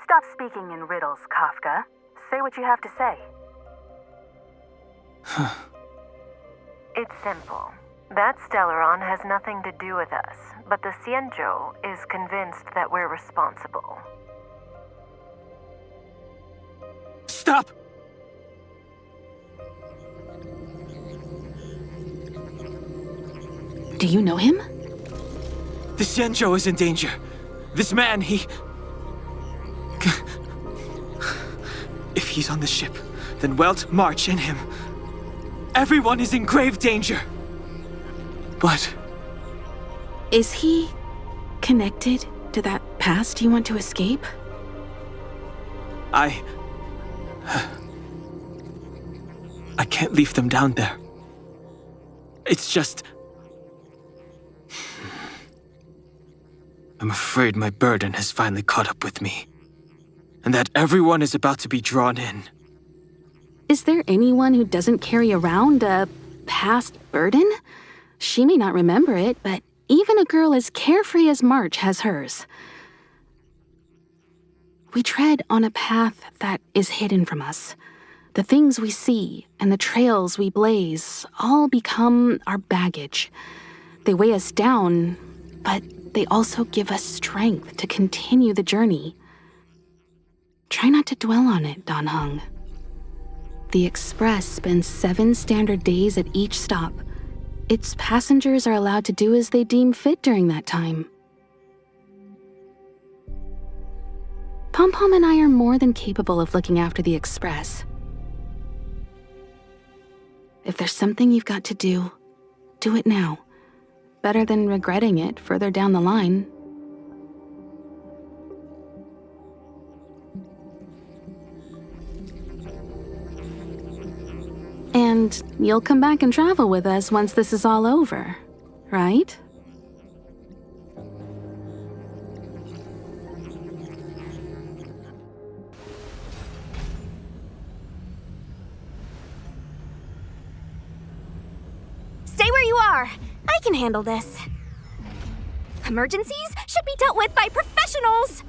Stop speaking in riddles, Kafka. Say what you have to say. It's simple. That Stellaron has nothing to do with us, but the Xianzhou is convinced that we're responsible. Stop! Do you know him? The Xianzhou is in danger. This man, he... If he's on the ship, then Welt, March, and him. Everyone is in grave danger. But... Is he connected to that past you want to escape? I can't leave them down there. It's just... I'm afraid my burden has finally caught up with me, and that everyone is about to be drawn in. Is there anyone who doesn't carry around a past burden? She may not remember it, but even a girl as carefree as March has hers. We tread on a path that is hidden from us. The things we see and the trails we blaze all become our baggage. They weigh us down, but they also give us strength to continue the journey. Try not to dwell on it, Dan Heng. The Express spends 7 standard days at each stop. Its passengers are allowed to do as they deem fit during that time. Pom-Pom and I are more than capable of looking after the Express. If there's something you've got to do it now. Better than regretting it further down the line. And you'll come back and travel with us once this is all over, right? Stay where you are. I can handle this. Emergencies should be dealt with by professionals.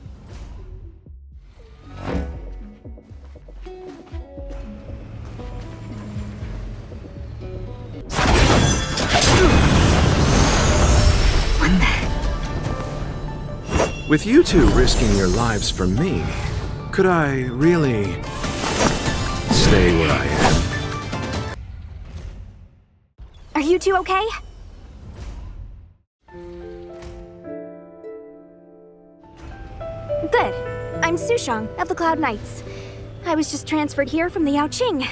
With you two risking your lives for me, could I really stay where I am? Are you two okay? Good. I'm Sushang of the Cloud Knights. I was just transferred here from the Yaoqing.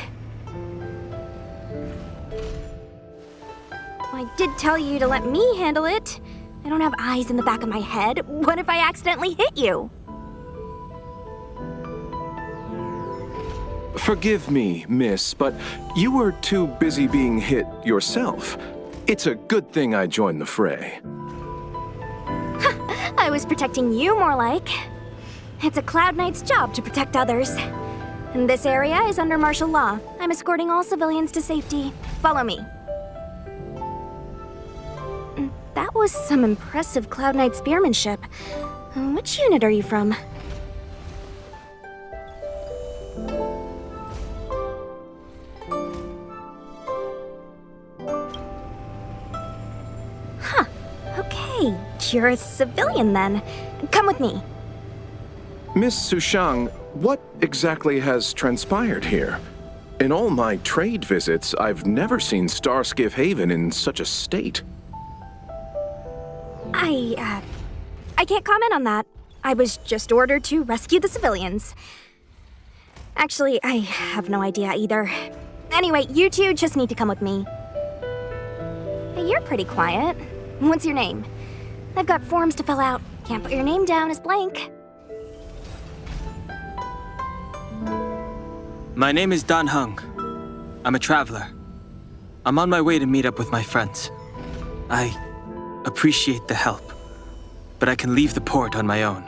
I did tell you to let me handle it. I don't have eyes in the back of my head. What if I accidentally hit you? Forgive me, miss, but you were too busy being hit yourself. It's a good thing I joined the fray. I was protecting you more like. It's a Cloud Knight's job to protect others. And this area is under martial law. I'm escorting all civilians to safety. Follow me. That was some impressive Cloud Knight spearmanship. Which unit are you from? Huh. Okay, you're a civilian then. Come with me. Miss Sushang, what exactly has transpired here? In all my trade visits, I've never seen Starskiff Haven in such a state. I can't comment on that. I was just ordered to rescue the civilians. Actually, I have no idea either. Anyway, you two just need to come with me. Hey, you're pretty quiet. What's your name? I've got forms to fill out. Can't put your name down as blank. My name is Dan Heng. I'm a traveler. I'm on my way to meet up with my friends. I appreciate the help, but I can leave the port on my own.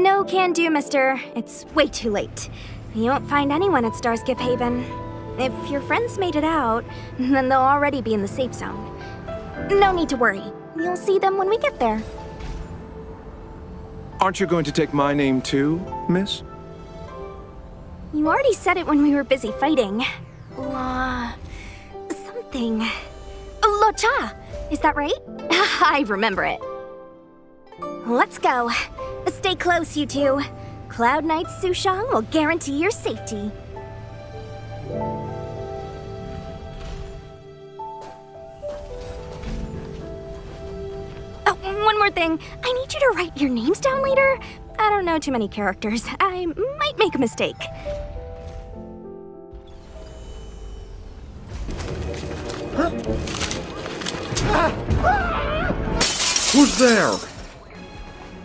No can do, mister. It's way too late. You won't find anyone at Starskiff Haven. If your friends made it out, then they'll already be in the safe zone. No need to worry. You'll see them when we get there. Aren't you going to take my name too, miss? You already said it when we were busy fighting. Something. Lo Cha! Is that right? I remember it. Let's go. Stay close, you two. Cloud Knight Sushang will guarantee your safety. Oh, one more thing. I need you to write your names down later. I don't know too many characters. I might make a mistake. Who's there?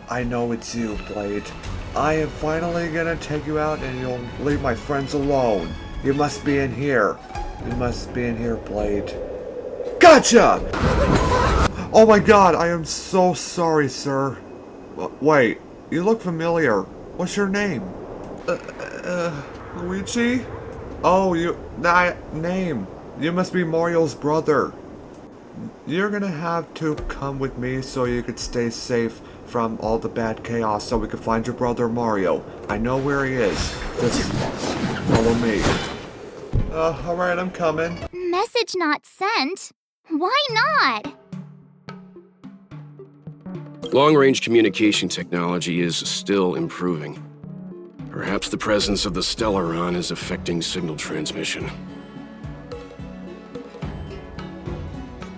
I know it's you, Blade. I am finally gonna take you out and you'll leave my friends alone. You must be in here. You must be in here, Blade. Gotcha! Oh my god, I am so sorry, sir. Wait, you look familiar. What's your name? Luigi? Oh, name. You must be Mario's brother. You're gonna have to come with me so you could stay safe from all the bad chaos so we can find your brother Mario. I know where he is. Just follow me. Alright, I'm coming. Message not sent? Why not? Long-range communication technology is still improving. Perhaps the presence of the Stellaron is affecting signal transmission.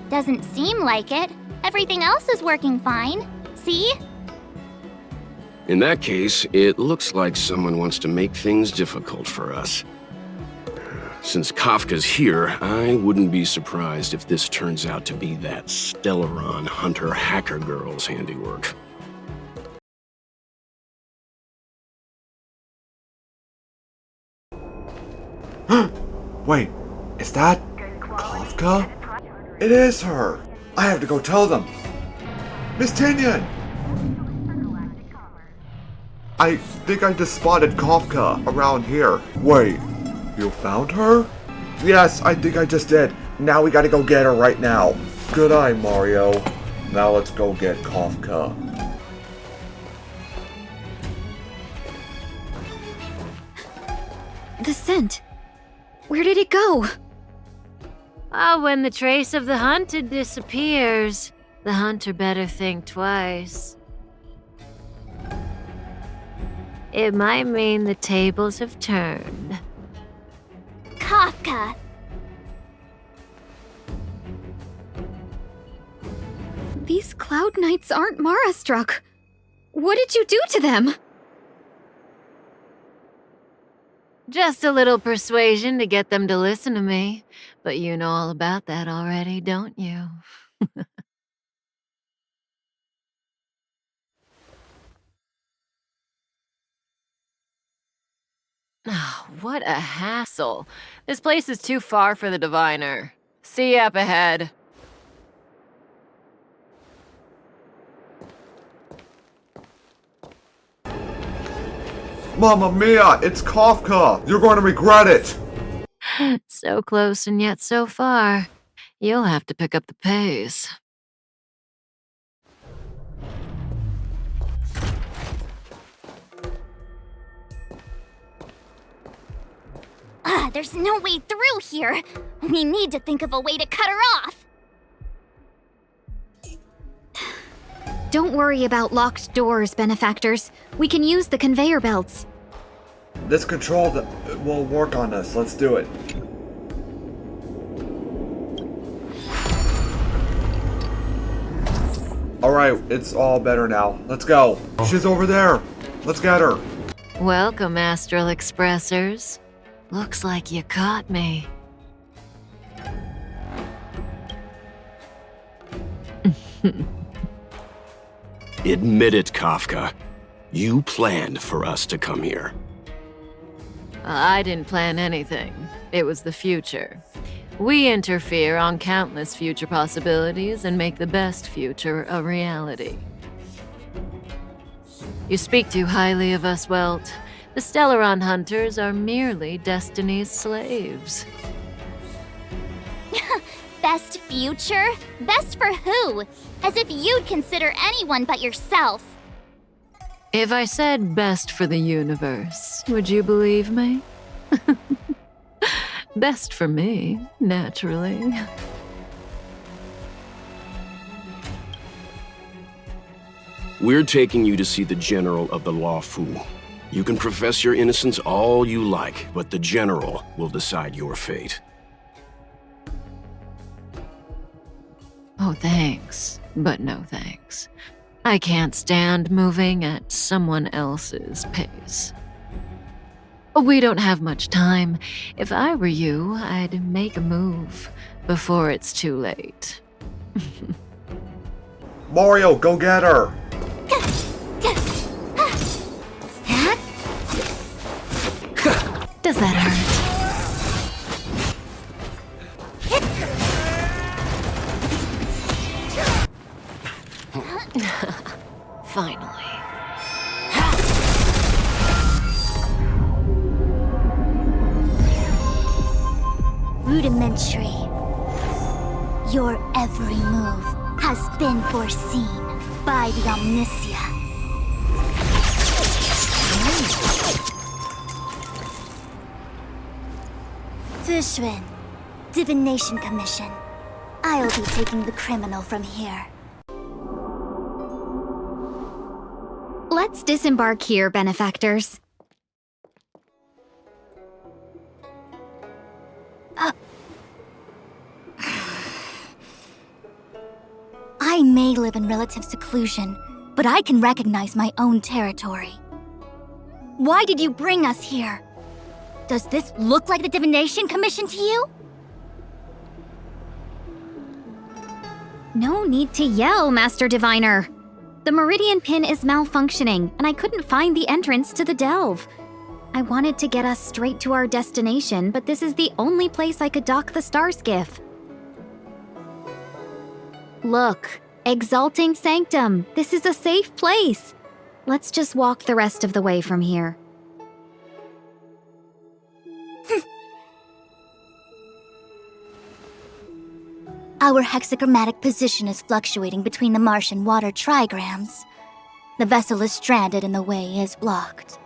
Doesn't seem like it. Everything else is working fine. See? In that case, it looks like someone wants to make things difficult for us. Since Kafka's here, I wouldn't be surprised if this turns out to be that Stellaron hunter hacker girl's handiwork. Wait, is that Kafka? It is her! I have to go tell them! Miss Tinian! I think I just spotted Kafka around here. Wait, you found her? Yes, I think I just did. Now we gotta go get her right now. Good eye, Mario. Now let's go get Kafka. The scent. Where did it go? Oh, when the trace of the hunted disappears, the hunter better think twice. It might mean the tables have turned. Kafka! These Cloud Knights aren't Mara-struck. What did you do to them? Just a little persuasion to get them to listen to me. But you know all about that already, don't you? Oh, what a hassle. This place is too far for the diviner. See you up ahead. Mamma mia, it's Kafka! You're going to regret it! So close and yet so far. You'll have to pick up the pace. There's no way through here. We need to think of a way to cut her off. Don't worry about locked doors, benefactors. We can use the conveyor belts. This control will work on us. Let's do it. Alright, it's all better now. Let's go. She's over there. Let's get her. Welcome, Astral Expressers. Looks like you caught me. Admit it, Kafka. You planned for us to come here. I didn't plan anything. It was the future. We interfere on countless future possibilities and make the best future a reality. You speak too highly of us, Welt. The Stellaron hunters are merely Destiny's slaves. Best future? Best for who? As if you'd consider anyone but yourself. If I said best for the universe, would you believe me? Best for me, naturally. We're taking you to see the General of the Luofu. You can profess your innocence all you like, but the General will decide your fate. Oh, thanks, but no thanks. I can't stand moving at someone else's pace. We don't have much time. If I were you, I'd make a move before it's too late. Mario, go get her! Does that hurt? Finally. Rudimentary. Your every move has been foreseen by the Omniscia. Fushun, Divination Commission. I'll be taking the criminal from here. Let's disembark here, benefactors. I may live in relative seclusion, but I can recognize my own territory. Why did you bring us here? Does this look like the Divination Commission to you? No need to yell, Master Diviner. The Meridian Pin is malfunctioning, and I couldn't find the entrance to the delve. I wanted to get us straight to our destination, but this is the only place I could dock the star skiff. Look, Exalting Sanctum, this is a safe place. Let's just walk the rest of the way from here. Our hexagrammatic position is fluctuating between the marsh and water trigrams. The vessel is stranded and the way is blocked.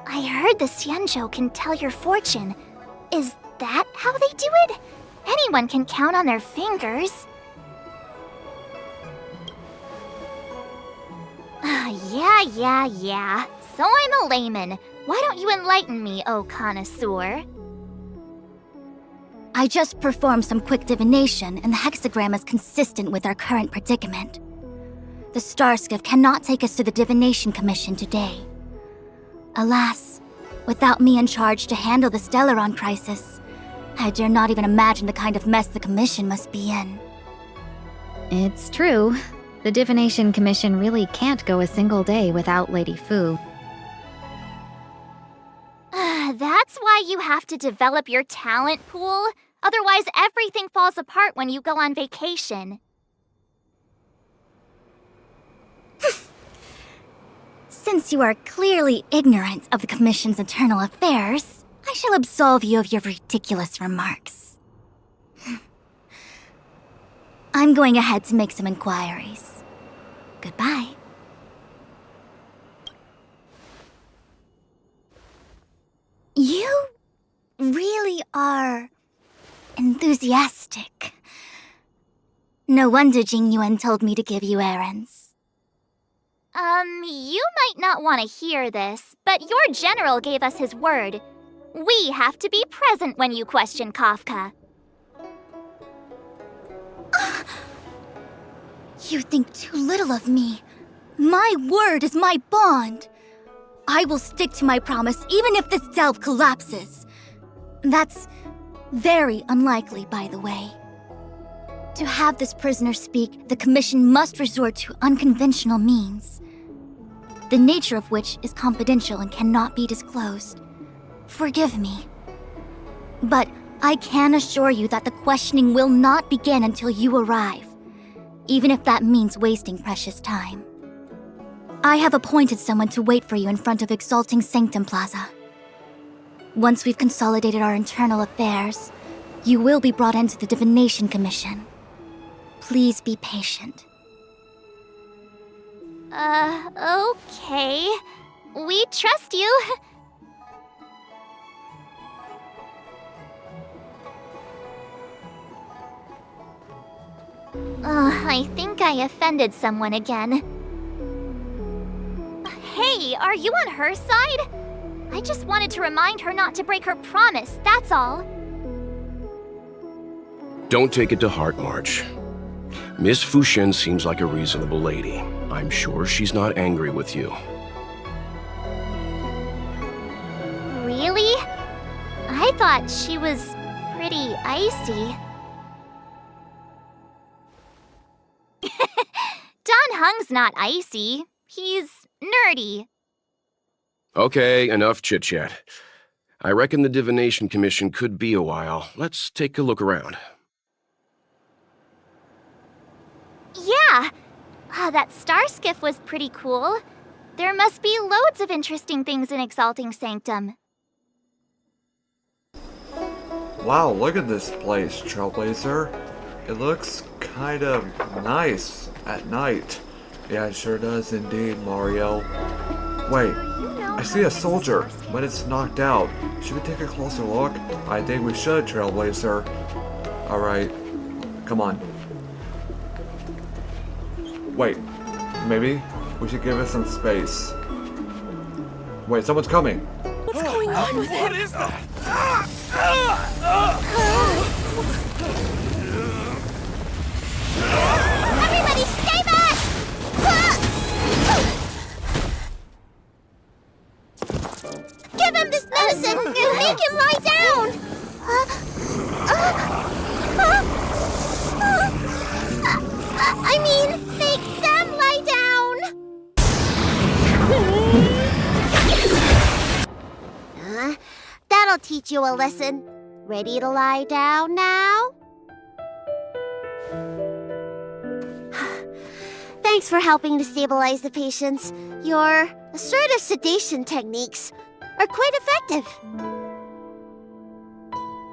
I heard the Xianzhou can tell your fortune. Is that how they do it? Anyone can count on their fingers. Yeah. So I'm a layman. Why don't you enlighten me, oh connoisseur? I just performed some quick divination, and the hexagram is consistent with our current predicament. The star skiff cannot take us to the Divination Commission today. Alas, without me in charge to handle the Stellaron crisis, I dare not even imagine the kind of mess the Commission must be in. It's true. The Divination Commission really can't go a single day without Lady Fu. That's why you have to develop your talent pool. Otherwise, everything falls apart when you go on vacation. Since you are clearly ignorant of the Commission's internal affairs, I shall absolve you of your ridiculous remarks. I'm going ahead to make some inquiries. Goodbye. You really are enthusiastic. No wonder Jing Yuan told me to give you errands. You might not want to hear this, but your general gave us his word. We have to be present when you question Kafka. You think too little of me. My word is my bond. I will stick to my promise even if this delve collapses. That's very unlikely, by the way. To have this prisoner speak, the Commission must resort to unconventional means, the nature of which is confidential and cannot be disclosed. Forgive me. But I can assure you that the questioning will not begin until you arrive, even if that means wasting precious time. I have appointed someone to wait for you in front of Exalting Sanctum Plaza. Once we've consolidated our internal affairs, you will be brought into the Divination Commission. Please be patient. Okay. We trust you. I think I offended someone again. Hey, are you on her side? I just wanted to remind her not to break her promise, that's all. Don't take it to heart, March. Miss Fushun seems like a reasonable lady. I'm sure she's not angry with you. Really? I thought she was pretty icy. Dan Heng's not icy. He's nerdy. Okay, enough chit-chat. I reckon the Divination Commission could be a while. Let's take a look around. Yeah. That star skiff was pretty cool. There must be loads of interesting things in Exalting Sanctum. Wow, look at this place, Trailblazer. It looks kind of nice at night. Yeah, it sure does indeed, Mario. Wait, I see a soldier, but it's knocked out. Should we take a closer look? I think we should, Trailblazer. Alright, come on. Wait, maybe we should give it some space. Wait, someone's coming. What's going on with him? What is that? Everybody save us! Give him this medicine and make him lie down! I mean, make them lie down! That'll teach you a lesson. Ready to lie down now? Thanks for helping to stabilize the patients. Your assertive sedation techniques are quite effective.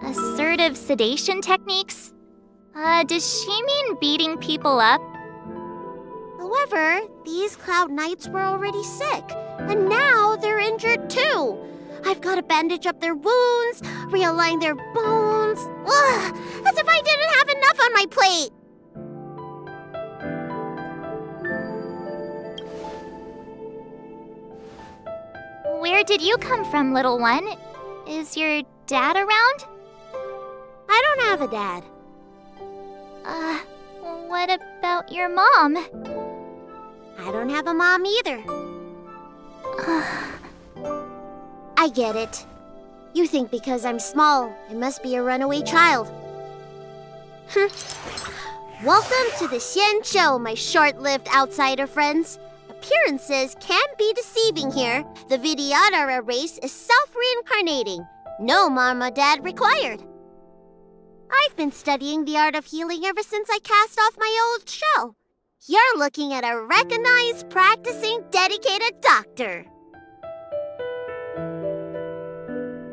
Assertive sedation techniques? Does she mean beating people up? However, these Cloud Knights were already sick, and now they're injured too. I've got to bandage up their wounds, realign their bones. Ugh, as if I didn't have enough on my plate. Where did you come from, little one? Is your dad around? I don't have a dad. What about your mom? I don't have a mom either. I get it. You think because I'm small, I must be a runaway child. Welcome to the Xianzhou, my short-lived outsider friends. Appearances can be deceiving here. The Vidyadhara race is self-reincarnating. No mom or dad required. I've been studying the art of healing ever since I cast off my old shell. You're looking at a recognized, practicing, dedicated doctor.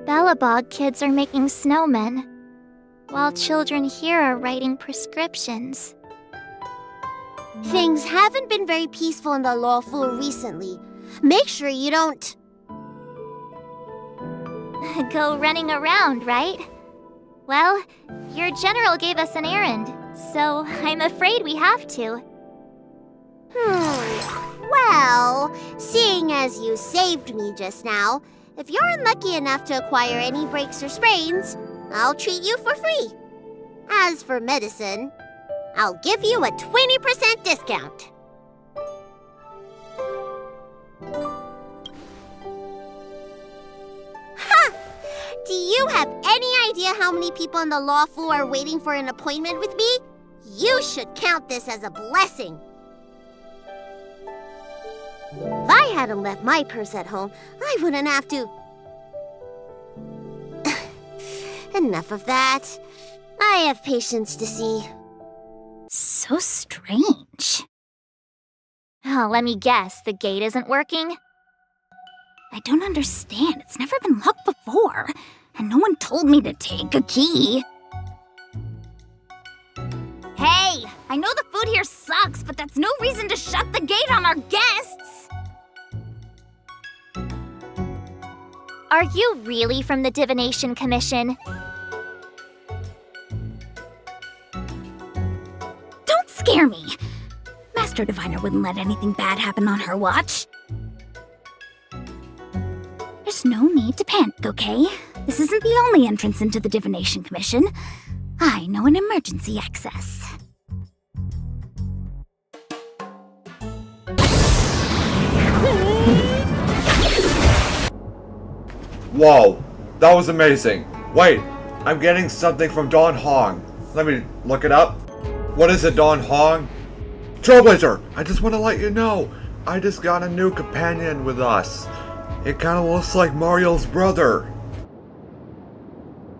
Bellabog kids are making snowmen, while children here are writing prescriptions. Things haven't been very peaceful in the Luofu recently. Make sure you don't... Go running around, right? Well, your general gave us an errand, so I'm afraid we have to. Well, seeing as you saved me just now, if you're unlucky enough to acquire any breaks or sprains, I'll treat you for free. As for medicine, I'll give you a 20% discount. Ha! Do you have any idea how many people in the Luofu are waiting for an appointment with me? You should count this as a blessing. If I hadn't left my purse at home, I wouldn't have to... Enough of that. I have patients to see. So strange. Oh, let me guess, the gate isn't working? I don't understand. It's never been locked before, and no one told me to take a key. Hey, I know the food here sucks, but that's no reason to shut the gate on our guests. Are you really from the Divination Commission? Don't scare me. Master Diviner wouldn't let anything bad happen on her watch. There's no need to panic, okay? This isn't the only entrance into the Divination Commission. I know an emergency access. Whoa, that was amazing. Wait, I'm getting something from Don Hong. Let me look it up. What is it, Don Hong? Trailblazer, I just want to let you know, I just got a new companion with us. It kind of looks like Mario's brother.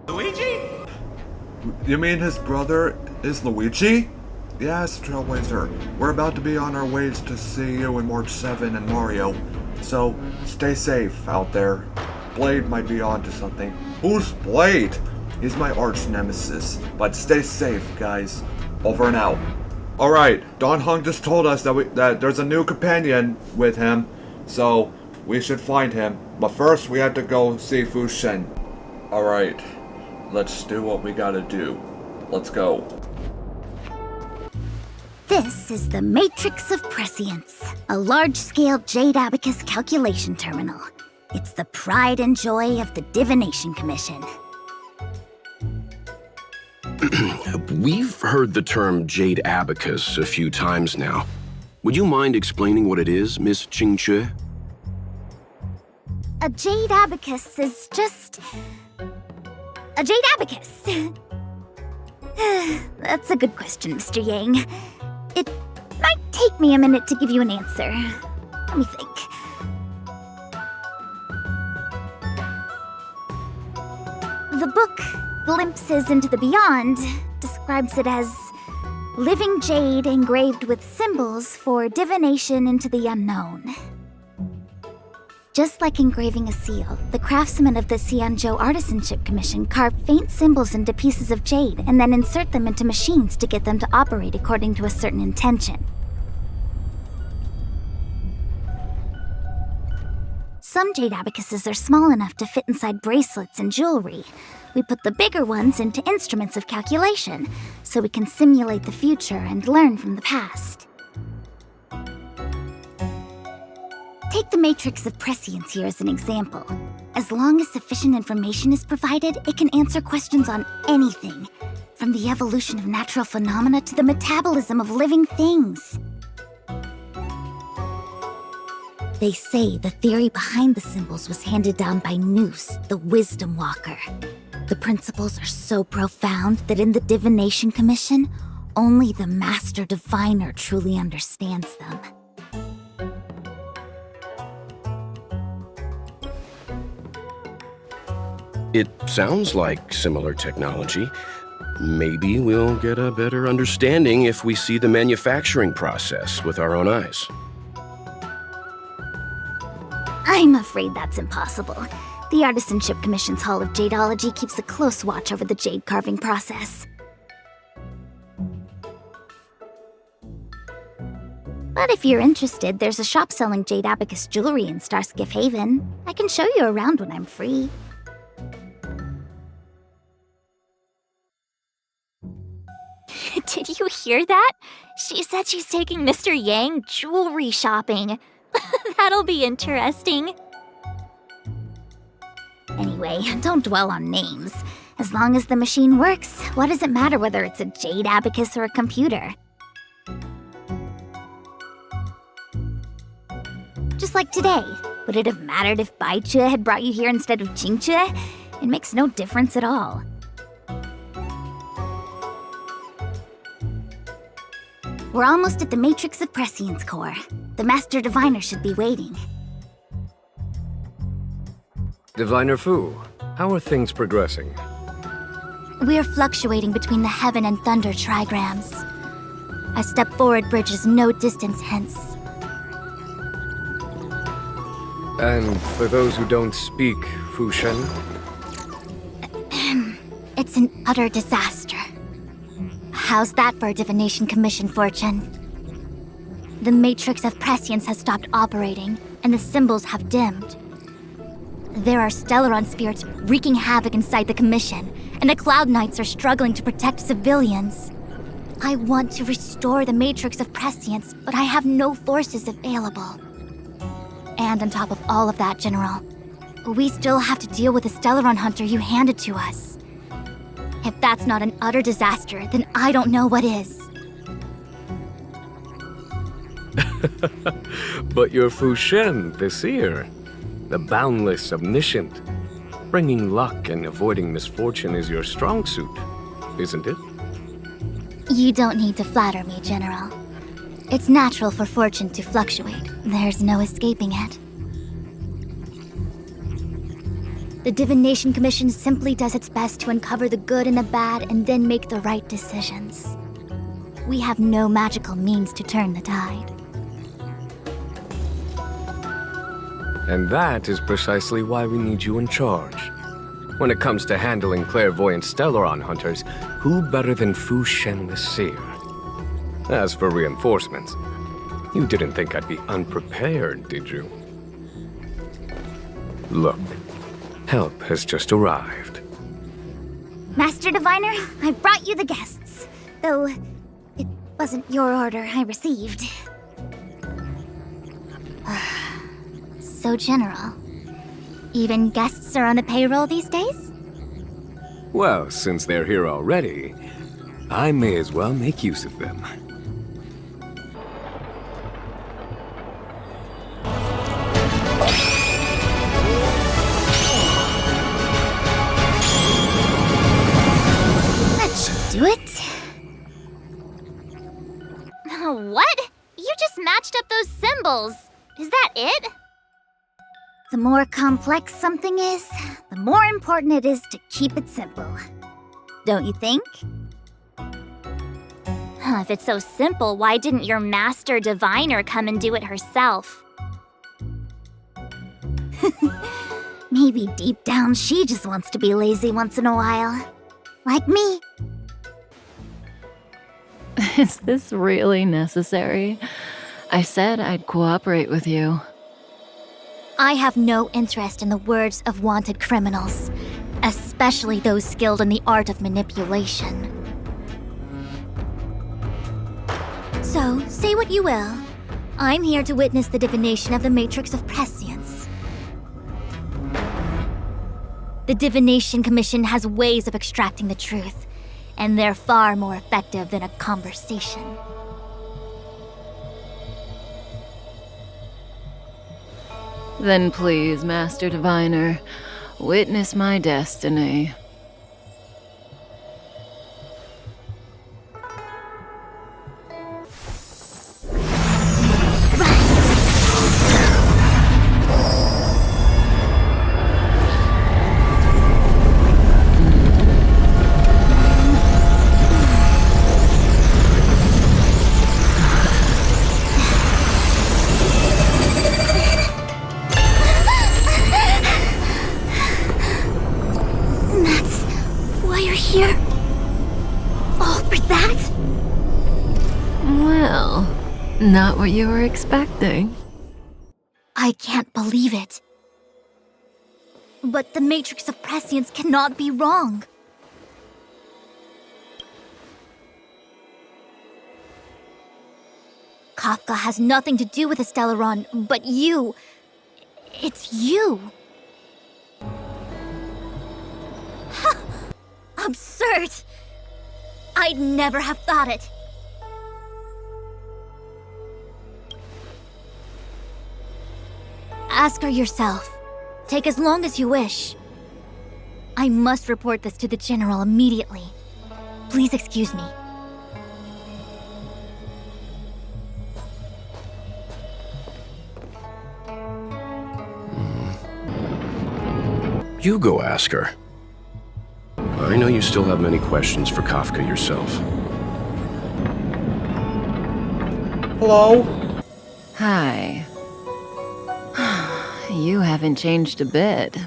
Luigi? You mean his brother is Luigi? Yes, Trailblazer. We're about to be on our ways to see you in March 7 and Mario. So, stay safe out there. Blade might be onto something. Who's Blade? He's my arch nemesis. But stay safe, guys. Over and out. Alright, Don Hung just told us that there's a new companion with him. So, we should find him. But first, we have to go see Fu Shen. Alright, let's do what we gotta do. Let's go. This is the Matrix of Prescience, a large-scale Jade Abacus calculation terminal. It's the pride and joy of the Divination Commission. We've heard the term Jade Abacus a few times now. Would you mind explaining what it is, Miss Qingque? A Jade Abacus is just... a Jade Abacus. That's a good question, Mr. Yang. It might take me a minute to give you an answer. Let me think. The book, Glimpses into the Beyond, describes it as living jade engraved with symbols for divination into the unknown. Just like engraving a seal, the craftsmen of the Xianzhou Artisanship Commission carve faint symbols into pieces of jade and then insert them into machines to get them to operate according to a certain intention. Some jade abacuses are small enough to fit inside bracelets and jewelry. We put the bigger ones into instruments of calculation, so we can simulate the future and learn from the past. Take the Matrix of Prescience here as an example. As long as sufficient information is provided, it can answer questions on anything, from the evolution of natural phenomena to the metabolism of living things. They say the theory behind the symbols was handed down by Noose, the Wisdom Walker. The principles are so profound that in the Divination Commission, only the Master Diviner truly understands them. It sounds like similar technology. Maybe we'll get a better understanding if we see the manufacturing process with our own eyes. I'm afraid that's impossible. The Artisanship Commission's Hall of Jadeology keeps a close watch over the jade carving process. But if you're interested, there's a shop selling Jade Abacus jewelry in Starskiff Haven. I can show you around when I'm free. Did you hear that? She said she's taking Mr. Yang jewelry shopping. That'll be interesting. Anyway, don't dwell on names. As long as the machine works, what does it matter whether it's a Jade Abacus or a computer? Just like today, would it have mattered if Baichue had brought you here instead of Qingque? It makes no difference at all. We're almost at the Matrix of Prescience core. The Master Diviner should be waiting. Diviner Fu, how are things progressing? We're fluctuating between the Heaven and Thunder trigrams. A step forward bridges no distance hence. And for those who don't speak Fu Shen? It's an utter disaster. How's that for a Divination Commission fortune? The Matrix of Prescience has stopped operating, and the symbols have dimmed. There are Stellaron spirits wreaking havoc inside the Commission, and the Cloud Knights are struggling to protect civilians. I want to restore the Matrix of Prescience, but I have no forces available. And on top of all of that, General, we still have to deal with the Stellaron hunter you handed to us. If that's not an utter disaster, then I don't know what is. But you're Fu Shen, the seer. The boundless, omniscient. Bringing luck and avoiding misfortune is your strong suit, isn't it? You don't need to flatter me, General. It's natural for fortune to fluctuate. There's no escaping it. The Divination Commission simply does its best to uncover the good and the bad and then make the right decisions. we have no magical means to turn the tide. And that is precisely why we need you in charge. When it comes to handling clairvoyant Stellaron hunters, who better than Fu Shen the Seer? As for reinforcements, you didn't think I'd be unprepared, did you? Look, help has just arrived. Master Diviner, I brought you the guests. Though, it wasn't your order I received. So general. Even guests are on the payroll these days? Well, since they're here already, I may as well make use of them. That should do it. What? You just matched up those symbols. Is that it? The more complex something is, the more important it is to keep it simple. Don't you think? If it's so simple, why didn't your master diviner come and do it herself? Maybe deep down she just wants to be lazy once in a while. Like me. Is this really necessary? I said I'd cooperate with you. I have no interest in the words of wanted criminals, especially those skilled in the art of manipulation. So, say what you will. I'm here to witness the divination of the Matrix of Prescience. The Divination Commission has ways of extracting the truth, and they're far more effective than a conversation. Then please, Master Diviner, witness my destiny. Not what you were expecting. I can't believe it. But the Matrix of Prescience cannot be wrong. Kafka has nothing to do with the Stellaron, but you. It's you. Absurd. I'd never have thought it. Ask her yourself. Take as long as you wish. I must report this to the General immediately. Please excuse me. You go ask her. I know you still have many questions for Kafka yourself. Hello? Hi. You haven't changed a bit.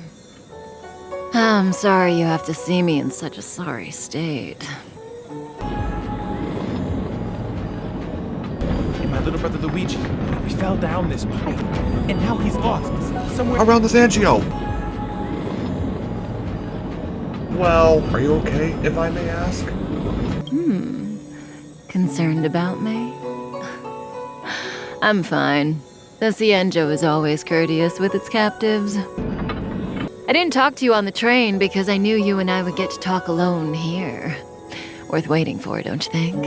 I'm sorry you have to see me in such a sorry state. And my little brother Luigi, we fell down this pipe, and now he's lost somewhere around the Xianzhou. Well, are you okay, if I may ask? Concerned about me? I'm fine. The Xianzhou is always courteous with its captives. I didn't talk to you on the train because I knew you and I would get to talk alone here. Worth waiting for, don't you think?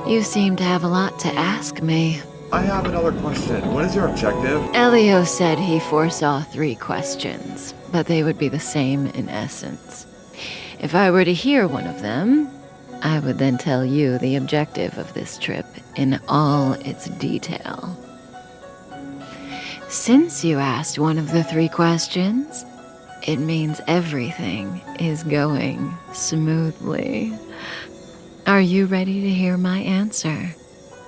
You seem to have a lot to ask me. I have another question. What is your objective? Elio said he foresaw 3 questions, but they would be the same in essence. If I were to hear one of them, I would then tell you the objective of this trip in all its detail. Since you asked one of the 3 questions, it means everything is going smoothly. Are you ready to hear my answer?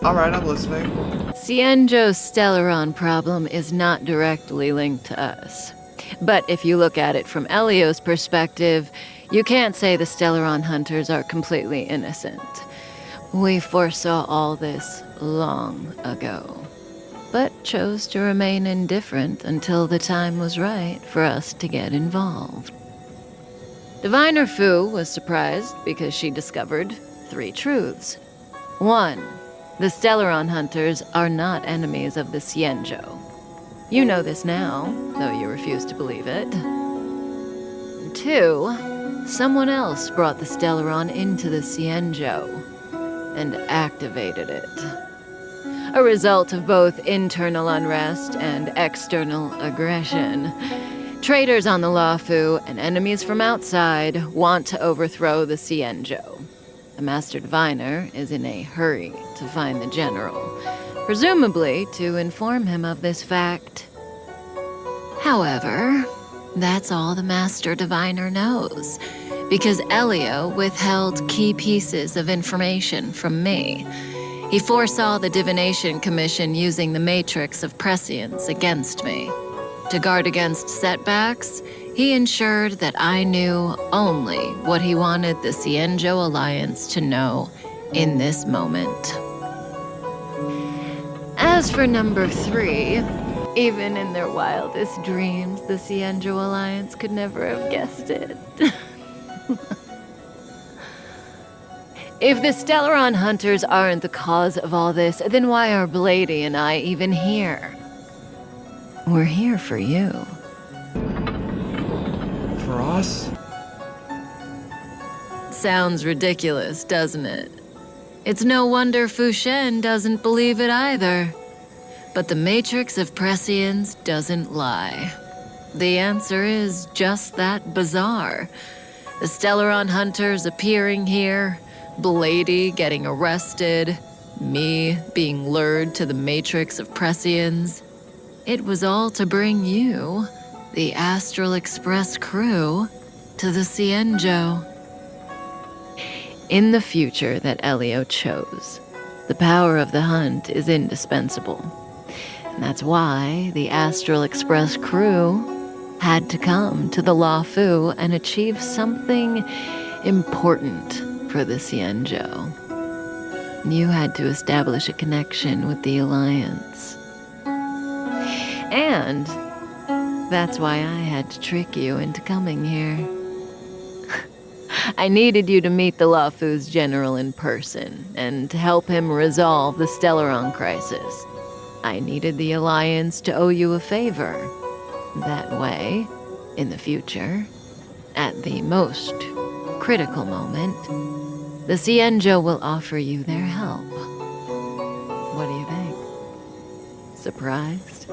Alright, I'm listening. Xianzhou's Stellaron problem is not directly linked to us. But if you look at it from Elio's perspective, you can't say the Stellaron hunters are completely innocent. We foresaw all this long ago, but chose to remain indifferent until the time was right for us to get involved. Diviner Fu was surprised because she discovered 3 truths. 1. The Stellaron hunters are not enemies of the Xianzhou. You know this now, though you refuse to believe it. 2. Someone else brought the Stellaron into the Xianzhou and activated it. A result of both internal unrest and external aggression. Traitors on the Luofu and enemies from outside want to overthrow the Xianzhou. The Master Diviner is in a hurry to find the General, presumably to inform him of this fact. However, that's all the Master Diviner knows, because Elio withheld key pieces of information from me. He foresaw the Divination Commission using the Matrix of Prescience against me. To guard against setbacks, he ensured that I knew only what he wanted the Xianzhou Alliance to know in this moment. As for number 3, even in their wildest dreams, the Xianzhou Alliance could never have guessed it. If the Stellaron hunters aren't the cause of all this, then why are Blady and I even here? We're here for you. For us? Sounds ridiculous, doesn't it? It's no wonder Fu Shen doesn't believe it either. But the Matrix of Prescience doesn't lie. The answer is just that bizarre. The Stellaron hunters appearing here, Blady getting arrested, me being lured to the Matrix of Prescience. It was all to bring you, the Astral Express Crew, to the Xianzhou. In the future that Elio chose, the power of the hunt is indispensable. And that's why the Astral Express Crew had to come to the Luofu and achieve something important for the Xianzhou. You had to establish a connection with the Alliance. And that's why I had to trick you into coming here. I needed you to meet the Luofu's general in person and to help him resolve the Stellaron crisis. I needed the Alliance to owe you a favor. That way, in the future, at the most critical moment, the Xianzhou will offer you their help. What do you think? Surprised?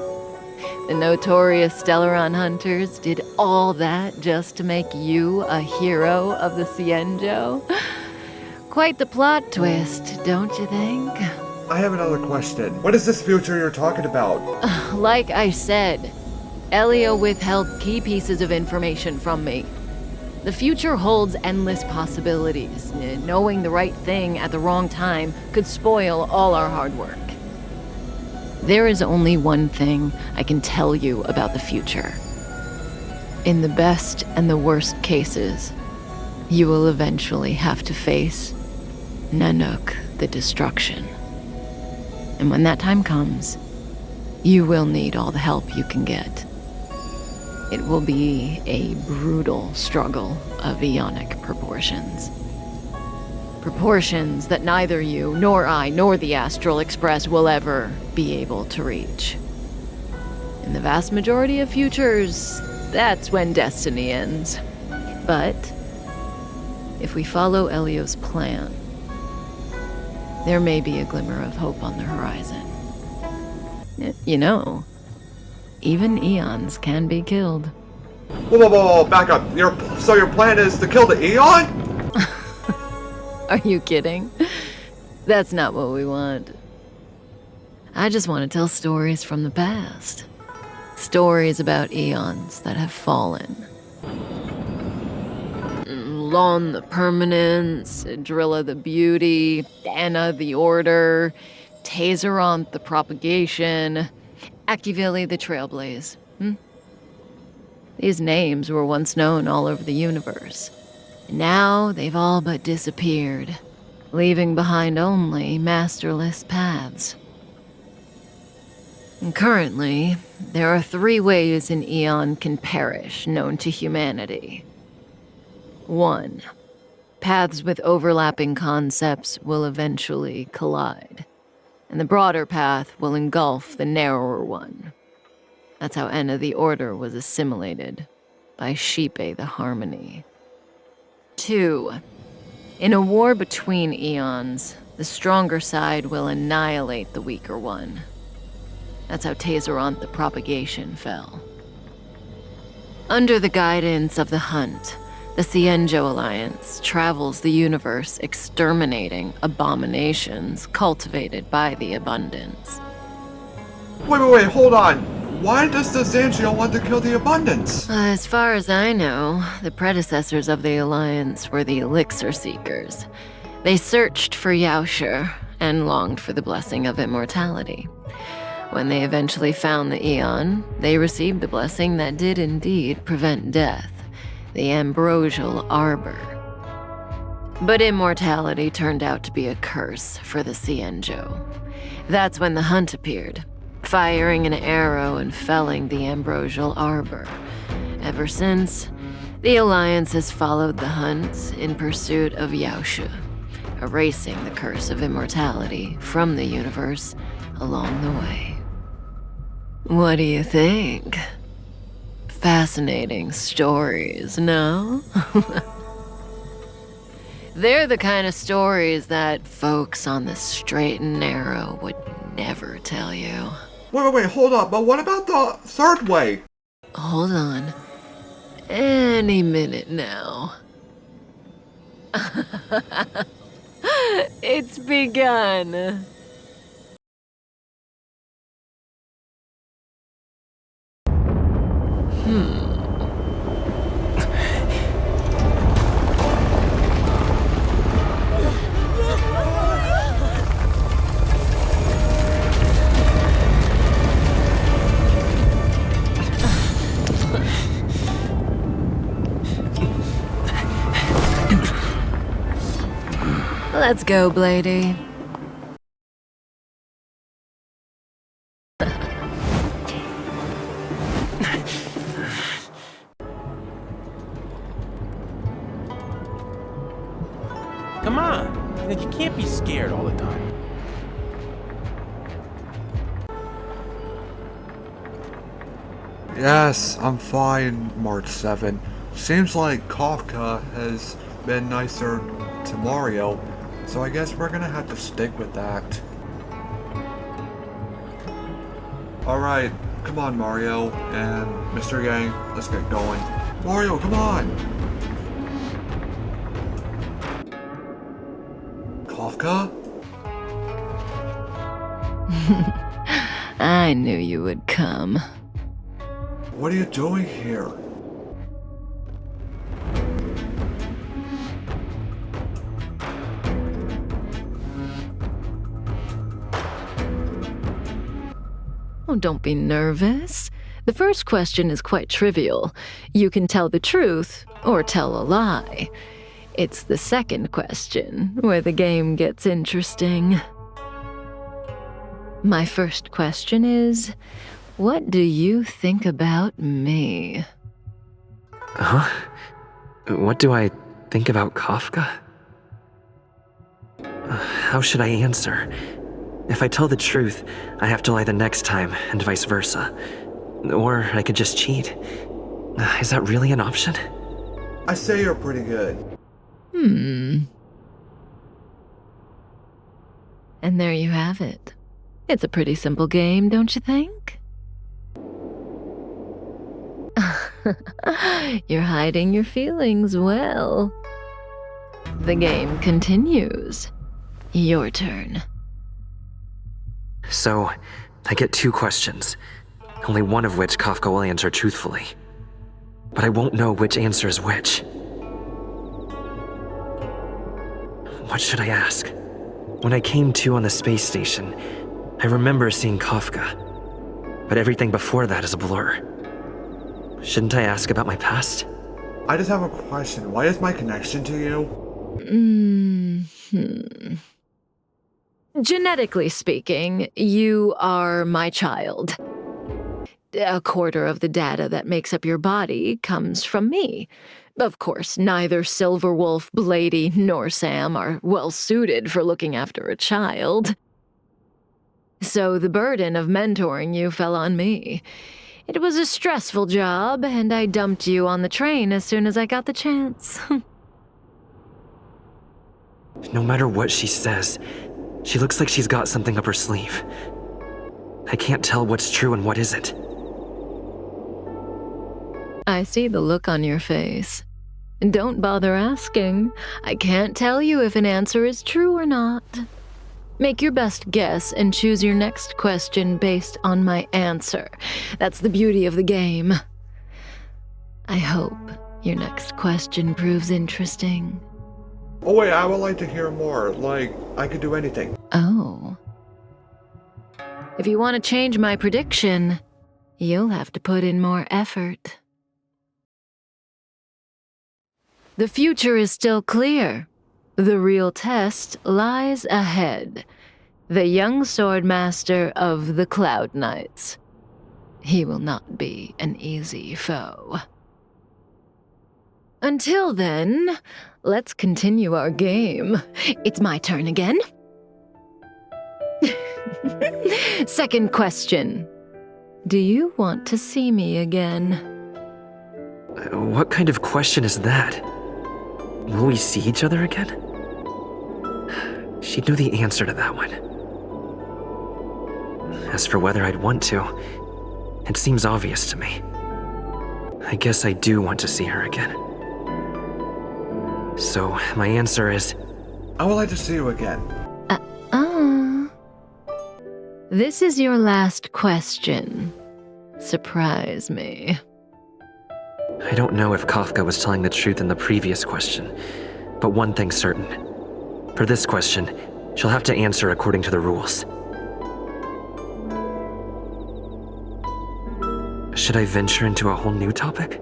The notorious Stellaron hunters did all that just to make you a hero of the Xianzhou? Quite the plot twist, don't you think? I have another question. What is this future you're talking about? Like I said, Elio withheld key pieces of information from me. The future holds endless possibilities. Knowing the right thing at the wrong time could spoil all our hard work. There is only one thing I can tell you about the future. In the best and the worst cases, you will eventually have to face Nanook the Destruction. And when that time comes, you will need all the help you can get. It will be a brutal struggle of Ionic proportions. Proportions that neither you, nor I, nor the Astral Express will ever be able to reach. In the vast majority of futures, that's when destiny ends. But if we follow Elio's plan, there may be a glimmer of hope on the horizon. You know, even eons can be killed. Whoa, back up. So your plan is to kill the Eon? Are you kidding? That's not what we want. I just want to tell stories from the past. Stories about eons that have fallen. Lon the Permanence, Drilla the Beauty, Anna the Order, Tazeronth the Propagation, Akivili the Trailblaze. These names were once known all over the universe. Now they've all but disappeared, leaving behind only masterless paths. And currently, there are 3 ways an eon can perish known to humanity. 1. Paths with overlapping concepts will eventually collide, and the broader path will engulf the narrower one. That's how Enna the Order was assimilated by Xipe the Harmony. 2. In a war between eons, the stronger side will annihilate the weaker one. That's how Tazeronth the Propagation fell. Under the guidance of the Hunt, the Xianzhou Alliance travels the universe exterminating abominations cultivated by the Abundance. Wait, hold on. Why does the Xianzhou want to kill the Abundance? As far as I know, the predecessors of the Alliance were the Elixir Seekers. They searched for Yaoshe and longed for the blessing of immortality. When they eventually found the Eon, they received the blessing that did indeed prevent death, the Ambrosial Arbor. But immortality turned out to be a curse for the Xianzhou. That's when the Hunt appeared, firing an arrow and felling the Ambrosial Arbor. Ever since, the Alliance has followed the Hunt in pursuit of Yaoshe, erasing the curse of immortality from the universe along the way. What do you think? Fascinating stories, no? They're the kind of stories that folks on the straight and narrow would never tell you. Wait, hold up. But what about the 3rd way? Hold on. Any minute now. It's begun. Let's go, Blady. Come on. You can't be scared all the time. Yes, I'm fine, March 7. Seems like Kafka has been nicer to Mario, so I guess we're gonna have to stick with that. Alright, come on Mario and Mr. Yang, let's get going. Mario, come on! Kafka? I knew you would come. What are you doing here? Oh, don't be nervous. The first question is quite trivial. You can tell the truth or tell a lie. It's the second question where the game gets interesting. My first question is, what do you think about me? Huh? What do I think about Kafka? How should I answer? If I tell the truth, I have to lie the next time, and vice versa. Or I could just cheat. Is that really an option? I say you're pretty good. And there you have it. It's a pretty simple game, don't you think? You're hiding your feelings well. The game continues. Your turn. So, I get 2 questions, only one of which Kafka will answer truthfully. But I won't know which answer is which. What should I ask? When I came to on the space station, I remember seeing Kafka. But everything before that is a blur. Shouldn't I ask about my past? I just have a question. Why is my connection to you? Genetically speaking, you are my child. A quarter of the data that makes up your body comes from me. Of course, neither Silverwolf, Blady, nor Sam are well suited for looking after a child. So the burden of mentoring you fell on me. It was a stressful job, and I dumped you on the train as soon as I got the chance. No matter what she says, she looks like she's got something up her sleeve. I can't tell what's true and what isn't. I see the look on your face. Don't bother asking. I can't tell you if an answer is true or not. Make your best guess and choose your next question based on my answer. That's the beauty of the game. I hope your next question proves interesting. Oh wait, I would like to hear more. Like, I could do anything. Oh. If you want to change my prediction, you'll have to put in more effort. The future is still clear. The real test lies ahead. The young swordmaster of the Cloud Knights. He will not be an easy foe. Until then, let's continue our game. It's my turn again. Second question. Do you want to see me again? What kind of question is that? Will we see each other again? She'd know the answer to that one. As for whether I'd want to, it seems obvious to me. I guess I do want to see her again. So, my answer is... I would like to see you again. This is your last question. Surprise me. I don't know if Kafka was telling the truth in the previous question, but one thing's certain. For this question, she'll have to answer according to the rules. Should I venture into a whole new topic?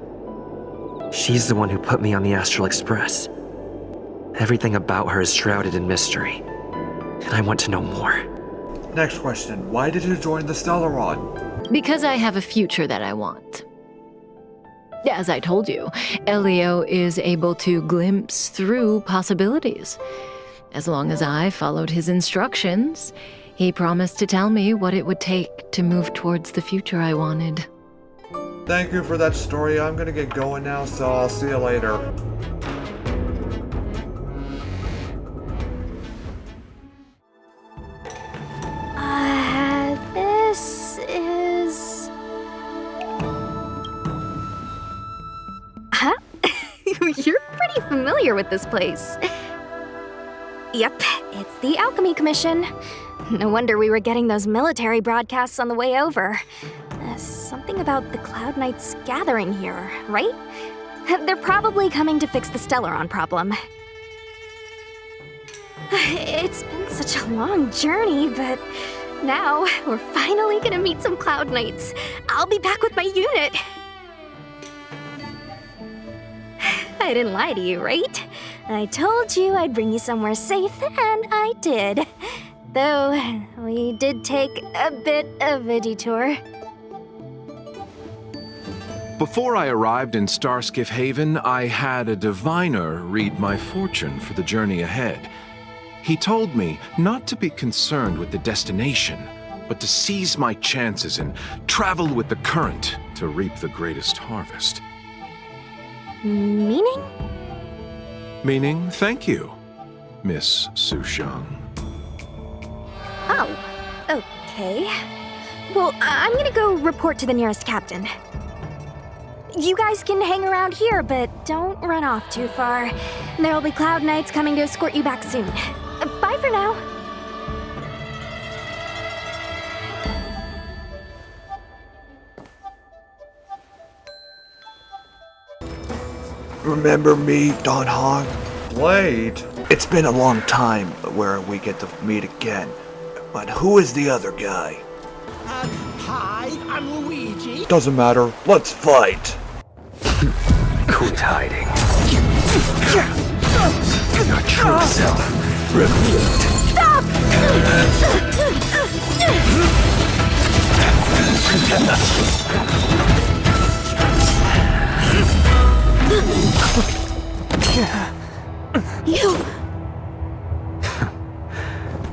She's the one who put me on the Astral Express. Everything about her is shrouded in mystery, and I want to know more. Next question. Why did you join the Stellaron? Because I have a future that I want. As I told you, Elio is able to glimpse through possibilities. As long as I followed his instructions, he promised to tell me what it would take to move towards the future I wanted. Thank you for that story. I'm gonna get going now, so I'll see you later. This is... Huh? You're pretty familiar with this place. Yep, it's the Alchemy Commission. No wonder we were getting those military broadcasts on the way over. Something about the Cloud Knights gathering here, right? They're probably coming to fix the Stellaron problem. It's been such a long journey, but now we're finally gonna meet some Cloud Knights. I'll be back with my unit. I didn't lie to you, right? I told you I'd bring you somewhere safe, and I did. Though, we did take a bit of a detour. Before I arrived in Starskiff Haven, I had a diviner read my fortune for the journey ahead. He told me not to be concerned with the destination, but to seize my chances and travel with the current to reap the greatest harvest. Meaning? Meaning, thank you, Miss Sushang. Oh, okay. Well, I'm gonna go report to the nearest captain. You guys can hang around here, but don't run off too far. There'll be Cloud Knights coming to escort you back soon. Bye for now. Remember me, Don Hong? Wait. It's been a long time where we get to meet again. But who is the other guy? Hi, I'm Luigi. Doesn't matter. Let's fight. Quit hiding. Your true self revealed. Stop! You...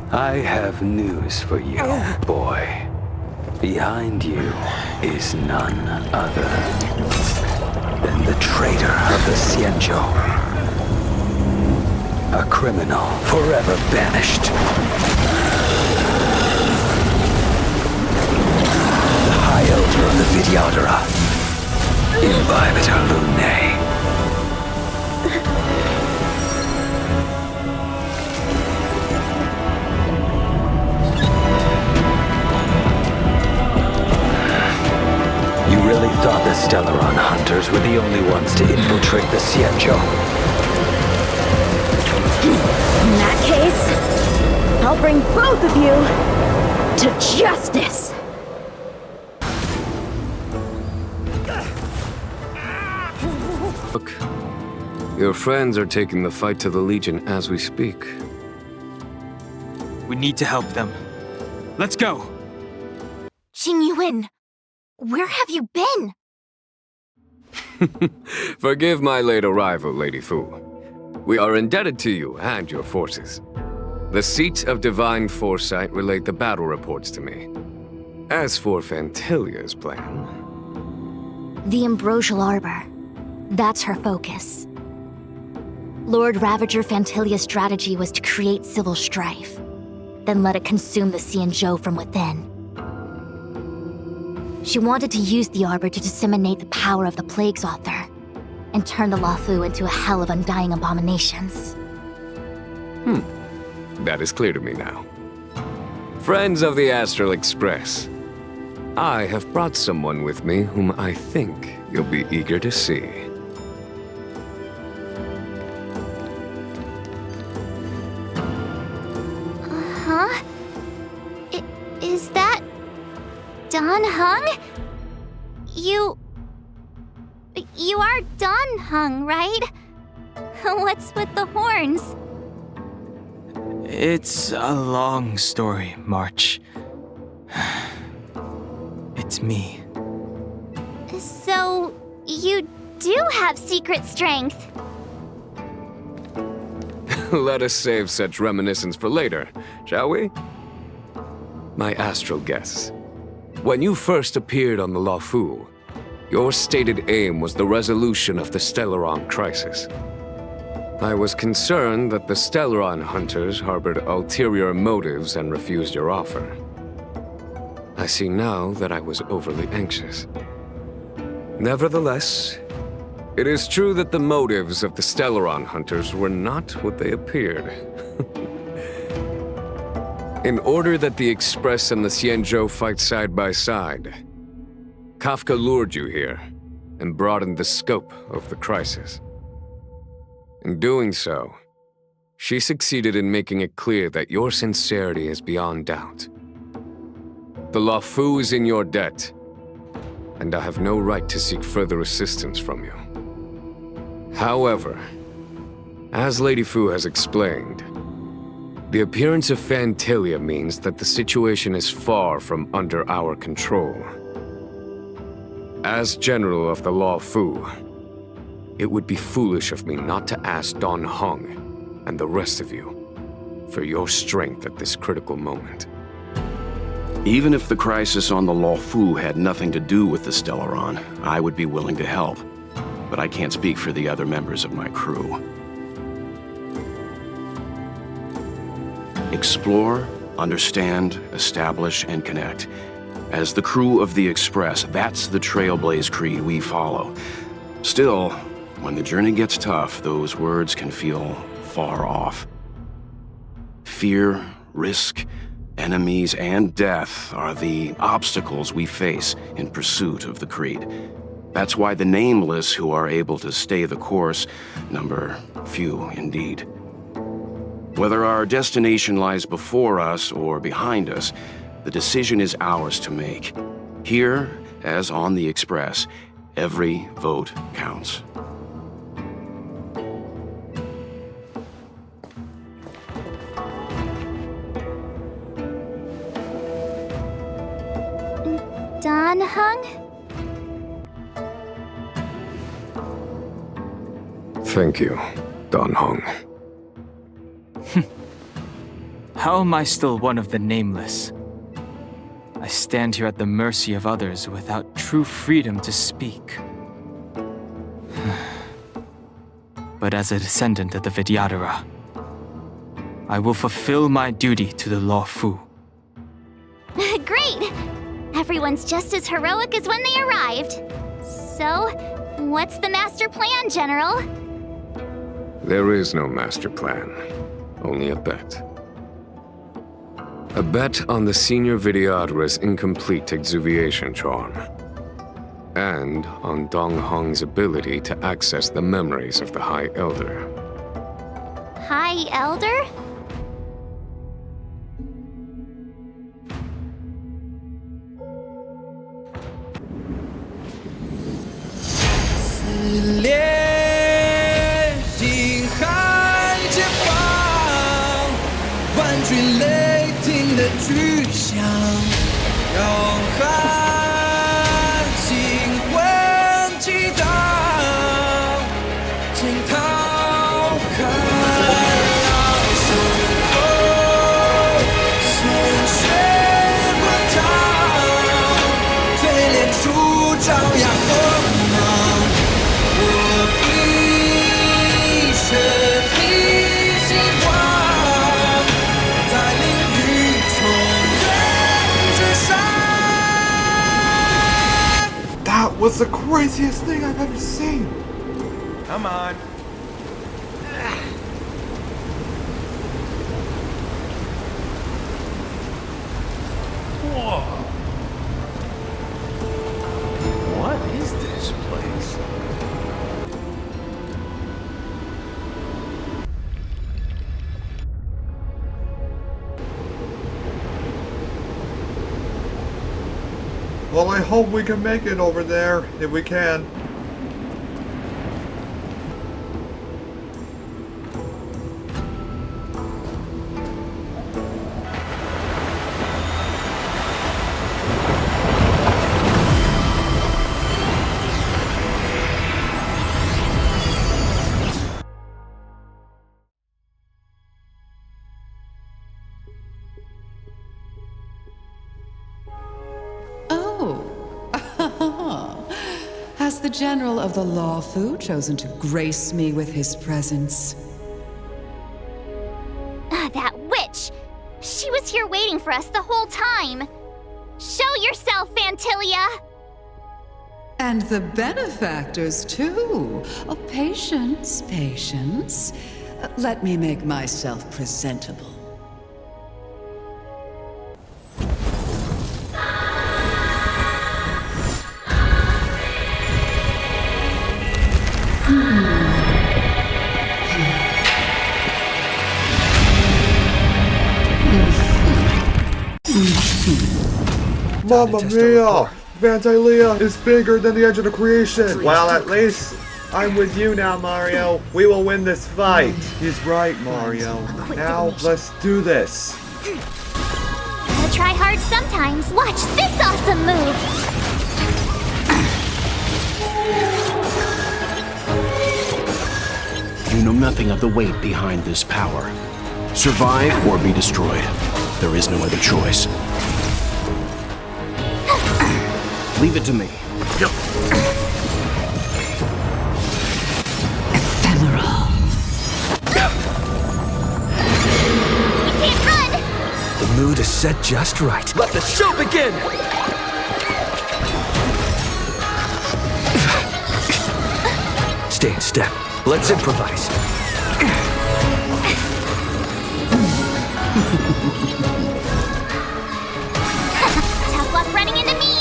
I have news for you, boy. Behind you is none other than the traitor of the Xianzhou. A criminal forever banished. The High Elder of the Vidyadhara. Imbibitor Lunae. You really thought the Stellaron hunters were the only ones to infiltrate the Xianzhou? In that case, I'll bring both of you to justice! Look, your friends are taking the fight to the Legion as we speak. We need to help them. Let's go! Jing Yuan, where have you been? Forgive my late arrival, Lady Fu. We are indebted to you and your forces. The Seat of Divine Foresight relayed the battle reports to me. As for Fantilia's plan... The Ambrosial Arbor. That's her focus. Lord Ravager Fantilia's strategy was to create civil strife, then let it consume the Xianzhou from within. She wanted to use the Arbor to disseminate the power of the Plague's author, and turn the Luofu into a hell of undying abominations. That is clear to me now. Friends of the Astral Express, I have brought someone with me whom I think you'll be eager to see. Huh? Is that... Don Hung? You are Don Hung, right? What's with the horns? It's a long story, March. It's me. So, you do have secret strength. Let us save such reminiscence for later, shall we? My astral guests. When you first appeared on the Luofu, your stated aim was the resolution of the Stellaron crisis. I was concerned that the Stellaron hunters harbored ulterior motives and refused your offer. I see now that I was overly anxious. Nevertheless, it is true that the motives of the Stellaron hunters were not what they appeared. In order that the Express and the Xianzhou fight side by side, Kafka lured you here and broadened the scope of the crisis. In doing so, she succeeded in making it clear that your sincerity is beyond doubt. The Luofu is in your debt, and I have no right to seek further assistance from you. However, as Lady Fu has explained, the appearance of Fantilia means that the situation is far from under our control. As General of the Luofu, it would be foolish of me not to ask Don Hung and the rest of you for your strength at this critical moment. Even if the crisis on the Luofu had nothing to do with the Stellaron, I would be willing to help. But I can't speak for the other members of my crew. Explore, understand, establish, and connect. As the crew of the Express, that's the Trailblazer creed we follow. Still, when the journey gets tough, those words can feel far off. Fear, risk, enemies, and death are the obstacles we face in pursuit of the creed. That's why the nameless who are able to stay the course number few indeed. Whether our destination lies before us or behind us, the decision is ours to make. Here, as on the Express, every vote counts. Don Hung? Thank you, Don Hung. How am I still one of the nameless? I stand here at the mercy of others without true freedom to speak. But as a descendant of the Vidyadhara, I will fulfill my duty to the Luofu. Great! Everyone's just as heroic as when they arrived. So, what's the master plan, General? There is no master plan, only a bet. A bet on the senior Vidyadhara's incomplete exuviation charm. And on Dong Hong's ability to access the memories of the High Elder. High Elder? That was the craziest thing I've ever seen! Come on. Whoa. What is this place? Well, I hope we can make it over there, if we can. Has the General of the Luofu chosen to grace me with his presence? That witch! She was here waiting for us the whole time! Show yourself, Fantilia! And the benefactors, too. Oh, patience, patience. Let me make myself presentable. Mamma mia! Vantilia is bigger than the edge of the creation! Well, at least I'm with you now, Mario. We will win this fight. He's right, Mario. Now, let's do this. Gotta try hard sometimes. Watch this awesome move! You know nothing of the weight behind this power. Survive or be destroyed. There is no other choice. Leave it to me. Ephemeral. We can't run! The mood is set just right. Let the show begin! Stay in step. Let's improvise. Tough luck running into me!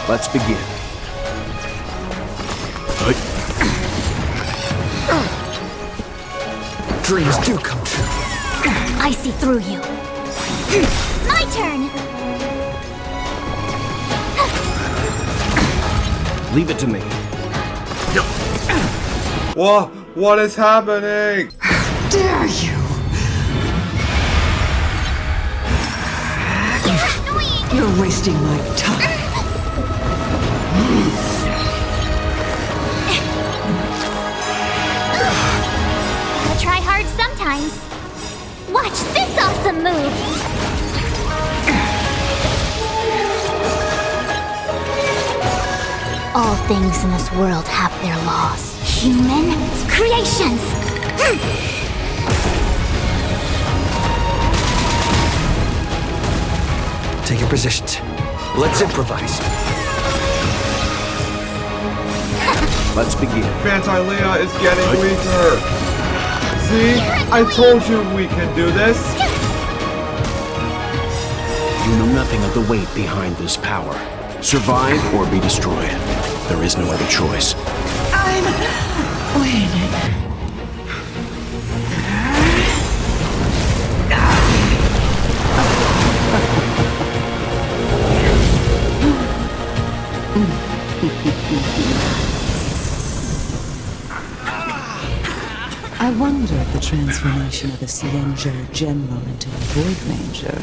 Let's begin. Dreams do come true. I see through you. My turn! Leave it to me. What is happening? Dare you! You're wasting my time. Gotta try hard sometimes. Watch this awesome move! All things in this world have their laws. Human creations! Take your positions. Let's improvise. Let's begin. Fantilia is getting weaker. See? I told you we can do this. You know nothing of the weight behind this power. Survive or be destroyed. There is no other choice. I'm waiting. I wonder if the transformation of the Xianzhou General into a Void Ranger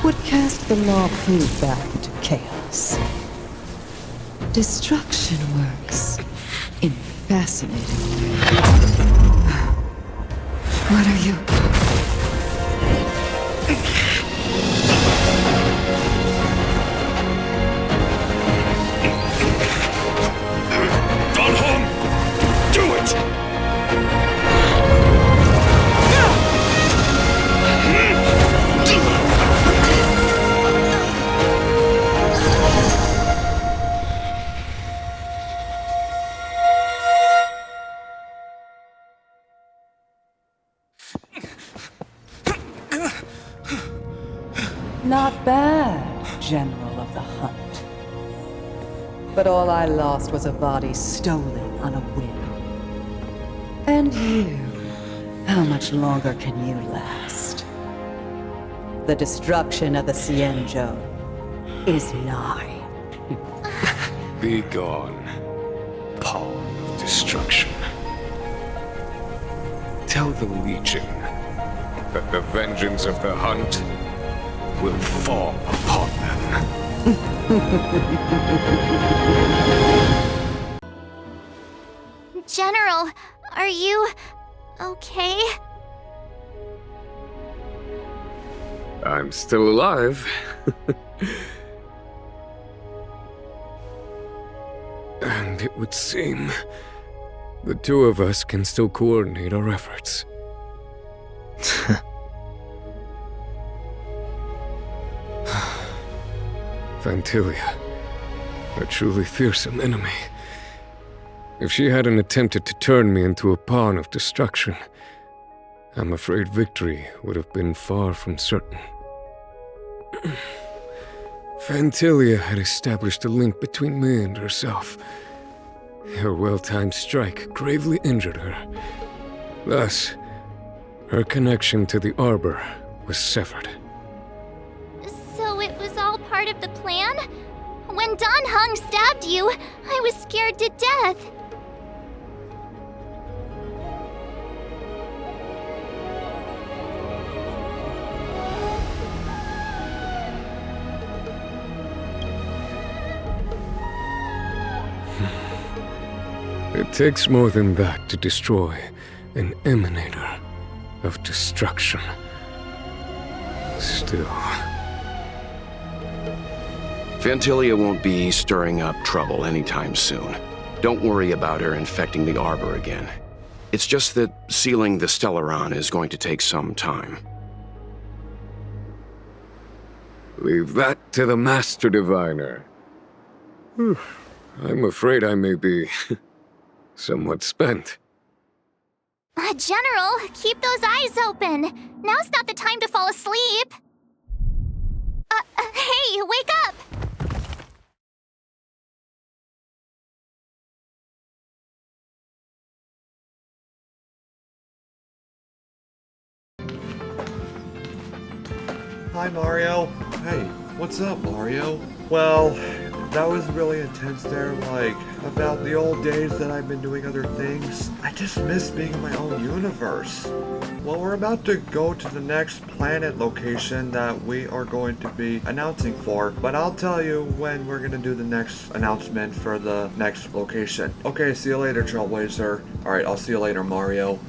would cast the Luofu back into chaos. Destruction works in fascinating ways. What are you? Do it! Not bad, General of the Hunt. But all I lost was a body stolen on a whim. And you, how much longer can you last? The destruction of the Xianzhou is nigh. Be gone, pawn of destruction. Tell the Legion that the vengeance of the Hunt will fall upon them. General, are you okay? I'm still alive. And it would seem the two of us can still coordinate our efforts. Fantilia, a truly fearsome enemy. If she hadn't attempted to turn me into a pawn of destruction, I'm afraid victory would have been far from certain. Fantilia had established a link between me and herself. Her well-timed strike gravely injured her. Thus, her connection to the Arbor was severed. So it was all part of the plan? When Don Heng stabbed you, I was scared to death. It takes more than that to destroy an emanator of destruction. Still... Fantilia won't be stirring up trouble anytime soon. Don't worry about her infecting the Arbor again. It's just that sealing the Stellaron is going to take some time. Leave that to the Master Diviner. I'm afraid I may be somewhat spent. General, keep those eyes open. Now's not the time to fall asleep. Hey, wake up! Hi, Mario. Hey, what's up, Mario? Well, that was really intense there, like, about the old days that I've been doing other things. I just miss being in my own universe. Well, we're about to go to the next planet location that we are going to be announcing for, but I'll tell you when we're gonna do the next announcement for the next location. Okay, see you later, Trailblazer. Alright, I'll see you later, Mario.